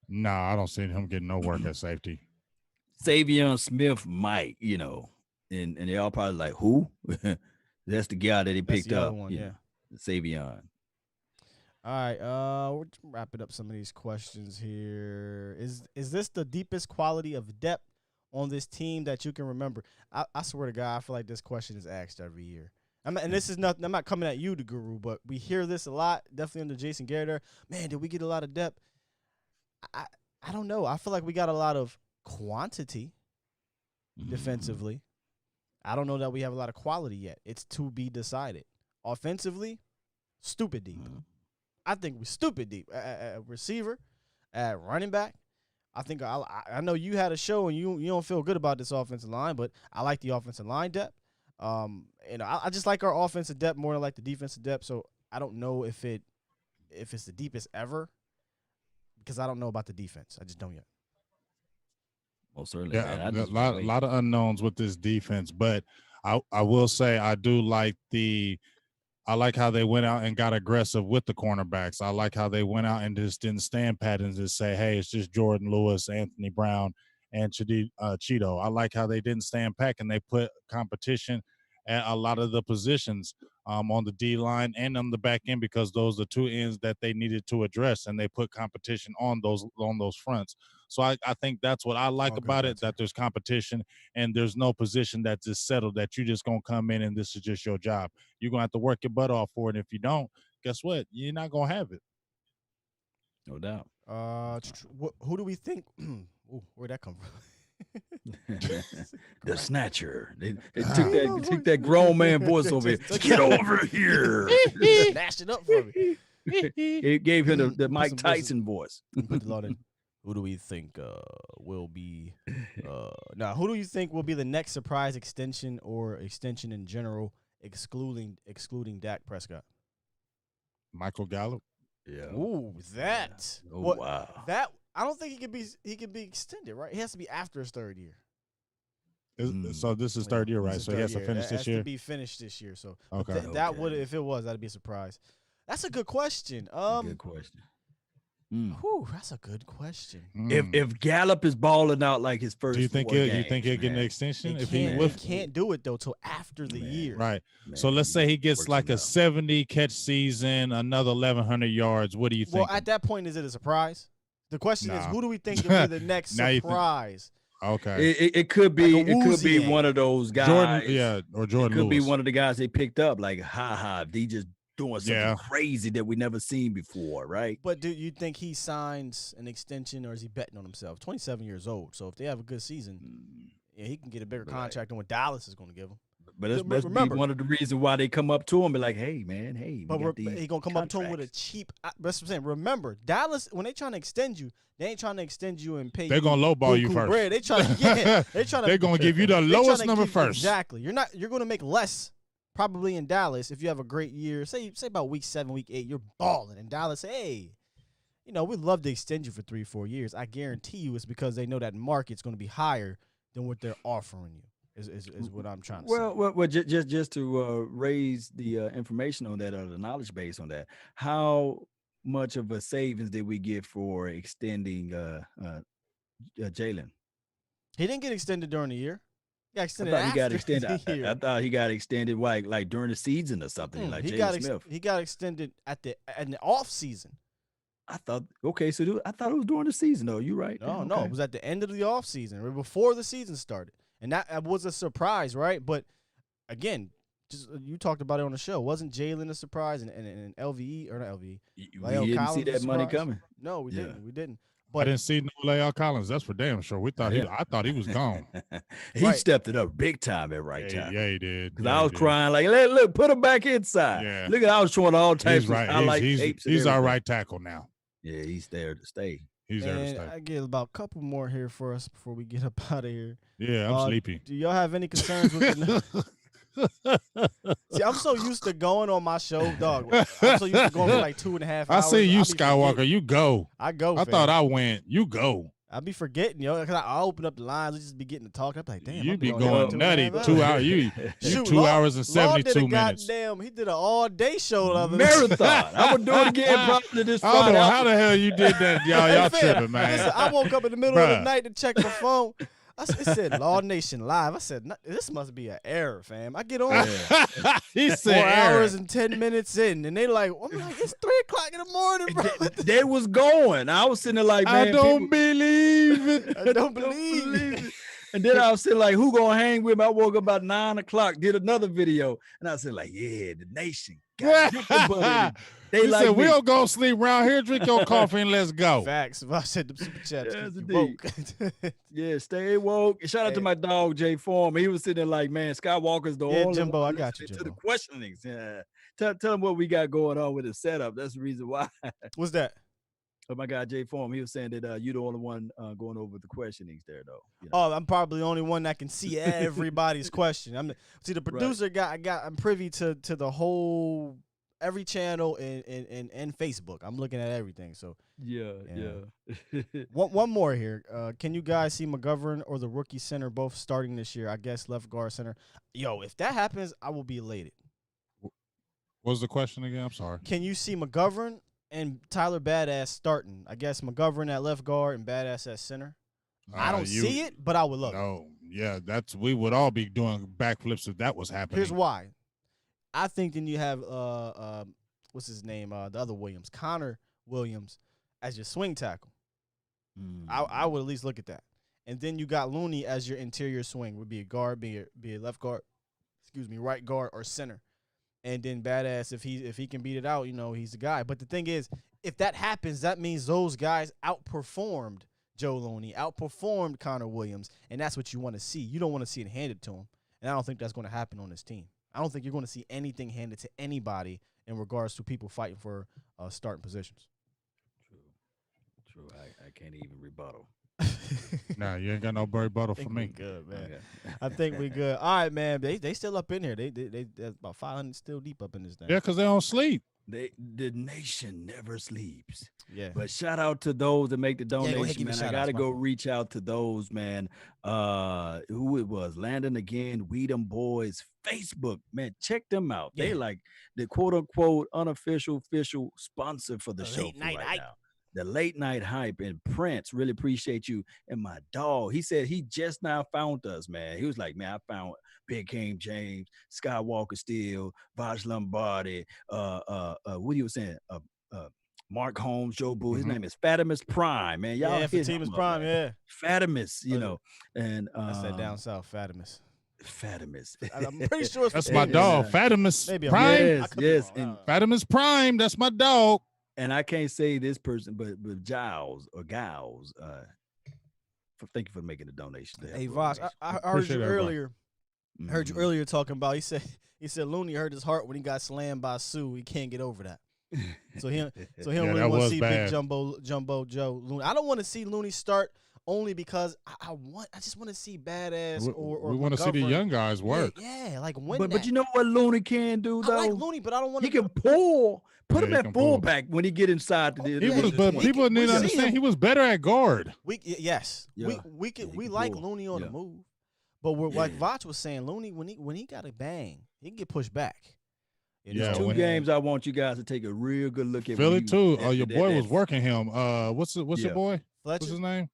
Nah, I don't see him getting no work at safety. Savion Smith might, and they all probably like, who? That's the guy that he picked up. Savion. All right, we're wrapping up some of these questions here. Is this the deepest quality of depth on this team that you can remember? I swear to God, I feel like this question is asked every year. This is nothing. I'm not coming at you, the Guru, but we hear this a lot. Definitely under Jason Garrett. Man, did we get a lot of depth? I don't know. I feel like we got a lot of quantity defensively. I don't know that we have a lot of quality yet. It's to be decided. Offensively, stupid deep. I think we're stupid deep. At receiver, at running back. I think I know you had a show and you don't feel good about this offensive line, but I like the offensive line depth. I just like our offensive depth more than I like the defensive depth. So I don't know if it's the deepest ever, because I don't know about the defense. I just don't yet. Well, certainly. Yeah, a lot of unknowns with this defense, but I will say I like how they went out and got aggressive with the cornerbacks. I like how they went out and just didn't stand pat and just say, hey, it's just Jordan Lewis, Anthony Brown, and Cheeto. I like how they didn't stand pat and they put competition at a lot of the positions on the D-line and on the back end, because those are 2 ends that they needed to address, and they put competition on those fronts. So I think that's what I like about it, that there's competition and there's no position that's just settled that you're just going to come in and this is just your job. You're going to have to work your butt off for it. And if you don't, guess what? You're not going to have it. No doubt. Who do we think? Ooh, where'd that come from? The snatcher. They took that grown man voice over here. Get over here. Snatched it up for me. It gave him the Mike Tyson voice. Put the law in. Who do we think will be now? Who do you think will be the next surprise extension or extension in general, excluding Dak Prescott? Michael Gallup. Yeah. Ooh, that. Oh, wow. That I don't think he could be extended, right? He has to be after his third year. So this is third year, right? So he has to finish this year. To be finished this year. So okay. That would, if it was, that'd be a surprise. That's a good question. Good question. Whew, that's a good question. If Gallup is balling out like his first, do you think he'll get an extension? He can't do it though till after the year. Right. So let's say he gets like a 70 catch season, another 1,100 yards. What do you think? Well, at that point, is it a surprise? The question is, who do we think will be the next surprise? Okay. It could be like it could be one of those guys. Or Jordan. It could be Lewis. one of the guys they picked up. Like, he just doing something crazy that we never seen before, right? But do you think he signs an extension or is he betting on himself? 27 years old. So if they have a good season, he can get a bigger contract than what Dallas is going to give him. But that's remember one of the reasons why they come up to him, be like, "Hey, man, but he gonna come up to him with a cheap." That's what I'm saying. Remember, Dallas, when they trying to extend you, they ain't trying to extend you and pay. They're gonna lowball you first. Bread. They trying to, They're gonna give you the lowest number first. Exactly. You're gonna make less probably in Dallas if you have a great year. Say about week 7, week 8, you're balling, and Dallas, hey, we'd love to extend you for 3-4 years. I guarantee you, it's because they know that market's gonna be higher than what they're offering you. Is what I'm trying to say. Well, just to raise the information on that, or the knowledge base on that, how much of a savings did we get for extending Jalen? He didn't get extended during the year. He got extended I thought he got extended like during the season or something. Like Jalen Smith. He got extended in the off season. I thought I thought it was during the season though. You right? No, it was at the end of the off season, or before the season started. And that was a surprise, right? But again, just you talked about it on the show. Wasn't Jalen a surprise and LVE or not LVE? We didn't see that money coming. No, we didn't. We didn't. But I didn't see no La'el Collins. That's for damn sure. I thought he was gone. He stepped it up big time at right time. Yeah, he did. Because I was crying like, look, put him back inside. Yeah. Look, I was showing all types of right. He's our right tackle now. Yeah, he's there to stay. He's there to stay. I get about a couple more here for us before we get up out of here. Yeah, I'm sleepy. Do y'all have any concerns with See, I'm so used to going on my show, dog. I'm so used to going for like 2.5 hours. I see you, Skywalker. You go. I go. I thought I went. You go. I be forgetting, because I open up the lines, we just be getting to talk. I'm like, damn, you be going nutty. 2 hours. You 2 hours and 72 minutes. Goddamn, he did an all-day show the other marathon. I would do it again probably this Friday. I don't know how the hell you did that, y'all. Y'all tripping, man. Listen, I woke up in the middle of the night to check my phone. It said Law Nation Live. I said, this must be an error, fam. I get on. He said 4 hours and 10 minutes in, and they like, I'm like, it's 3 o'clock in the morning, bro. They was going. I was sitting there like, man, I don't believe it. I don't believe it. And then I was sitting like, who gonna hang with me? I woke up about 9 o'clock, did another video, and I said like, yeah, the nation. They like said, we don't go sleep around here. Drink your coffee and let's go. Facts. I said the super chats. Yeah, stay woke. Shout out to my dog Jay Form. He was sitting there like, man, Skywalker's the only Jimbo, one I got you, Jimbo. to the questionings. Yeah, tell him what we got going on with the setup. That's the reason why. What's that? Oh my God, Jay Form. He was saying that you're the only one going over the questionings there, though. Oh, I'm probably the only one that can see everybody's question. The producer I'm privy to the whole. Every channel and Facebook. I'm looking at everything. So yeah. One more here. Can you guys see McGovern or the rookie center both starting this year? I guess left guard center. Yo, if that happens, I will be elated. What was the question again? I'm sorry. Can you see McGovern and Tyler Badass starting? I guess McGovern at left guard and Badass at center. I don't see it, but I would love it. No, yeah, we would all be doing backflips if that was happening. Here's why. I think then you have what's his name? The other Williams, Connor Williams, as your swing tackle. I would at least look at that. And then you got Looney as your interior swing. Would be a guard, be a left guard, right guard or center. And then Badass, if he can beat it out, he's the guy. But the thing is, if that happens, that means those guys outperformed Joe Looney, outperformed Connor Williams, and that's what you want to see. You don't want to see it handed to him, and I don't think that's going to happen on this team. I don't think you're going to see anything handed to anybody in regards to people fighting for starting positions. True. I can't even rebuttal. Nah, you ain't got no rebuttal for me. Good, man. Okay. I think we good. All right, man. They still up in here. They about 500 still deep up in this thing. Yeah, because they don't sleep. The nation never sleeps. Yeah. But shout out to those that make the go ahead, donation, give me man. I shout gotta outs, go reach out to those, man. Who it was, Landon again, Weedham Boys, Facebook, man. Check them out. Yeah. They like the quote unquote unofficial official sponsor for the show late night right hype. now. The late night hype. And Prince, really appreciate you. And my dog, he said he just now found us, man. He was like, man, I found Big King James, Skywalker Steele, Vaj Lombardi, what you were saying? Mark Holmes, Joe Boo. His name is Fatimus Prime, man. Y'all hit Fatimus him up, Prime, man. yeah. Fatimus, you know. And That's that down south, Fatimus. Fatimus. I'm pretty sure it's That's my dog, Fatimus Maybe I'm Prime. Yes. And Fatimus Prime, that's my dog. And I can't say this person, but Giles or Gals, thank you for making the donation. Hey, Voss, I heard you earlier. Heard you earlier talking about. He said Looney hurt his heart when he got slammed by Sue. He can't get over that. So he don't really want to see bad. Big Jumbo Joe Looney. I don't want to see Looney start only because I just want to see badass or we want to see the young guys work. Yeah, like when. But you know what Looney can do though? I like Looney, but I don't want to. He can pull. Put him at fullback when he get inside. But people need to understand he was better at guard. We like Looney on the move, but like Vach was saying, Looney when he got a bang, he can get pushed back. There's two games I want you guys to take a real good look at. Philly too. Oh, your boy was working him. What's your boy? Fletcher? What's his name?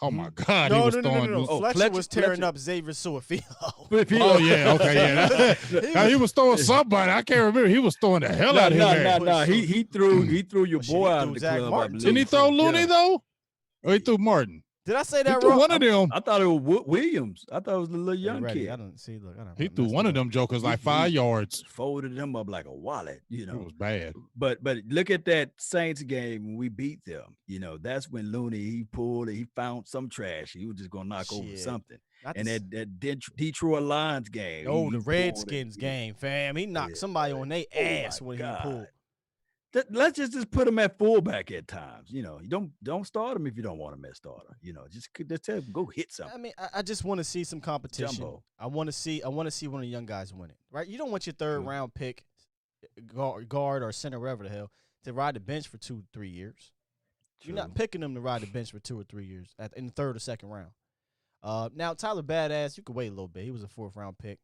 Oh my God! No, he was no. Fletcher was tearing up Xavier Suafilo. Oh yeah, okay, yeah. He was throwing somebody. I can't remember. He was throwing the hell out of him. No. He threw your boy out of the club. Didn't he throw Looney though? Or he threw Martin? Did I say that wrong? wrong? One of them. I thought it was Williams. I thought it was the little young kid. I don't see. Look, he threw one of them jokers like 5 yards. Folded him up like a wallet. You know, it was bad. But look at that Saints game when we beat them. You know, that's when Looney he pulled and he found some trash. He was just gonna knock over something. And that Detroit Lions game. Oh, the Redskins game, fam. He knocked somebody on their ass when he pulled. Let's just put him at fullback at times. You know, you don't start him if you don't want him at starter. You know, just tell him go hit something. I mean, I just want to see some competition. Jumbo. I want to see one of the young guys win it. Right? You don't want your third round pick, guard or center, whatever the hell, to ride the bench for 2-3 years. True. You're not picking them to ride the bench for 2 or 3 years in the third or second round. Now Tyler Badass, you could wait a little bit. He was a 4th round pick.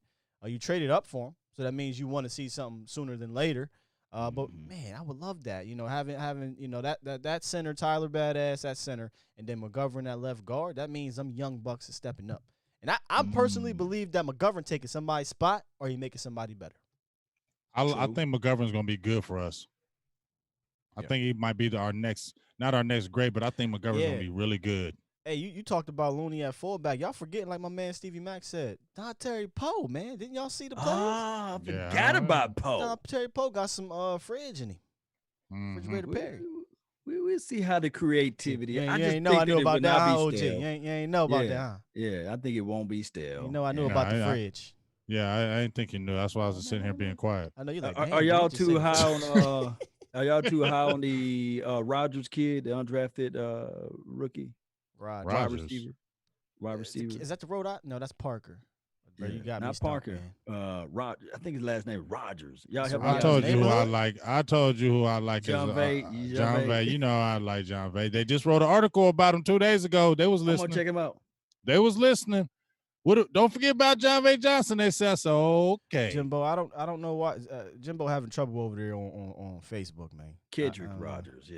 You traded up for him, so that means you want to see something sooner than later. But man, I would love that. You know, having you know that center, Tyler Badass, that center, and then McGovern at left guard. That means them young bucks are stepping up. And I personally believe that McGovern taking somebody's spot or he making somebody better. I think McGovern's gonna be good for us. I think he might be not our next great, but I think McGovern's gonna be really good. Hey, you talked about Looney at fullback. Y'all forgetting, like my man Stevie Mack said, Don Terry Poe, man. Didn't y'all see the players? I forgot about Poe. Don Terry Poe got some fridge in him. Refrigerator Perry. We'll see how the creativity. You ain't know I knew about that, OG. You ain't know about that, huh? Yeah, I think it won't be stale. You know I knew about the fridge. I didn't think you knew. That's why I was just sitting here being quiet. I know you like. Are y'all too high on? Are y'all too high on the Rodgers kid, the undrafted rookie? Wide receiver. Is that the Rhode Island? No, that's Parker. Bro, you got not me Parker. I think his last name Rogers. Y'all help me I out. told you who I like. I told you who I like. John Vay. John Vay. You know I like John Vay. They just wrote an article about him 2 days ago. They was listening. I'm gonna check him out. They was listening. Don't forget about John Vay Johnson. They said so. Okay. Jimbo, I don't know why Jimbo having trouble over there on Facebook, man. Kedrick Rogers,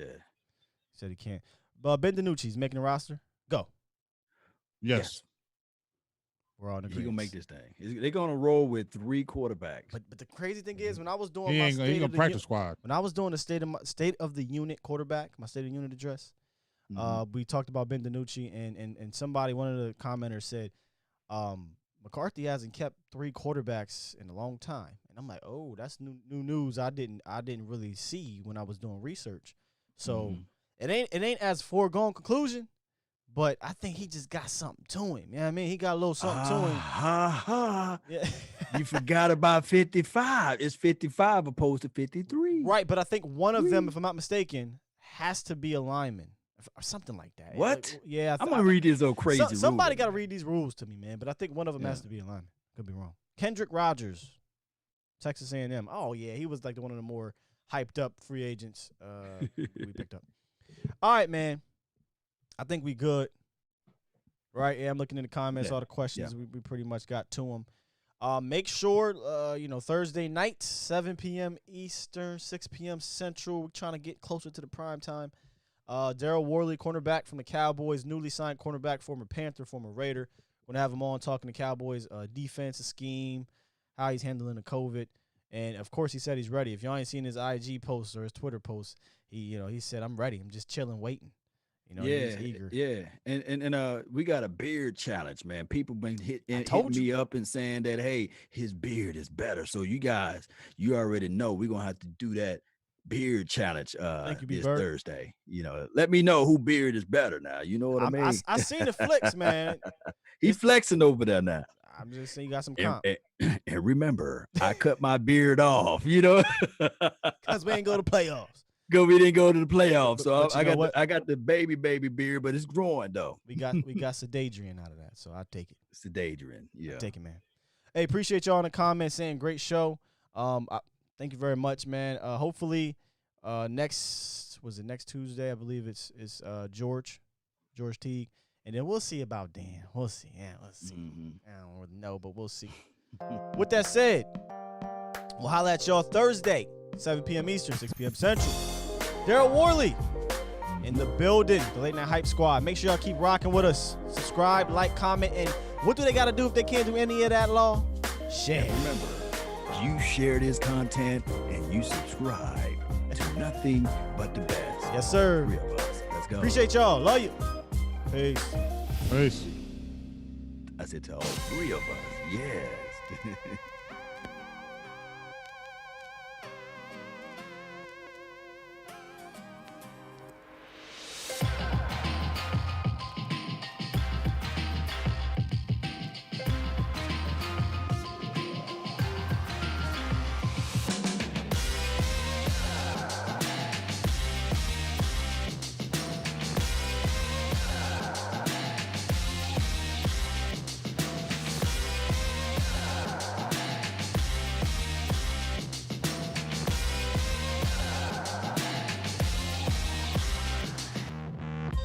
said he can't. But Ben DiNucci's making the roster. Go. Yes. We're on the He's gonna make this thing. They're gonna roll with 3 quarterbacks. But the crazy thing is, when I was doing he ain't gonna practice squad. When I was doing the state of the unit quarterback, my state of unit address, we talked about Ben DiNucci and somebody, one of the commenters said, McCarthy hasn't kept 3 quarterbacks in a long time, and I'm like, oh, that's new news. I didn't really see when I was doing research. So it ain't as foregone conclusion. but I think he just got something to him. You know what I mean? He got a little something to him. Yeah. You forgot about 55. It's 55 opposed to 53. Right, but I think one of them, if I'm not mistaken, has to be a lineman or something like that. What? Like, yeah. I'm going to read this old crazy rule. Somebody got to read these rules to me, man. But I think one of them has to be a lineman. Could be wrong. Kendrick Rogers, Texas A&M. Oh, yeah. He was like one of the more hyped up free agents we picked up. All right, man. I think we good. Right? Yeah, I'm looking in the comments, all the questions. We pretty much got to them. Make sure, Thursday night, 7 p.m. Eastern, 6 p.m. Central. We're trying to get closer to the prime time. Daryl Worley, cornerback from the Cowboys, newly signed cornerback, former Panther, former Raider. Going to have him on talking to Cowboys defense, scheme, how he's handling the COVID. And, of course, he said he's ready. If y'all ain't seen his IG post or his Twitter post, he said, I'm ready. I'm just chilling, waiting. He's eager. Yeah. And we got a beard challenge, man. People been hitting me up and saying that, hey, his beard is better. So you guys, you already know we're going to have to do that beard challenge this Thursday. Let me know who beard is better now. You know what I mean? I seen the flicks, man. He's flexing over there now. I'm just saying you got some comp. And remember, I cut my beard off, because we ain't go to playoffs. We didn't go to the playoffs, so I got the baby beard, but it's growing though. We got Sedadrian out of that, so I'll take it. Sedadrian, yeah. I'll take it, man. Hey, appreciate y'all in the comments saying great show. Thank you very much, man. Hopefully, next Tuesday? I believe it's George Teague, and then we'll see about Dan. We'll see. Yeah, let's see. Mm-hmm. I don't really know, but we'll see. With that said, we'll holla at y'all Thursday, 7 p.m. Eastern, 6 p.m. Central. Daryl Worley in the building, the Late Night Hype Squad. Make sure y'all keep rocking with us. Subscribe, like, comment, and what do they got to do if they can't do any of that, Law? Share. And remember, you share this content and you subscribe to nothing but the best. Yes, sir. 3 of us. Let's go. Appreciate y'all. Love you. Peace. Peace. I said to all 3 of us. Yes.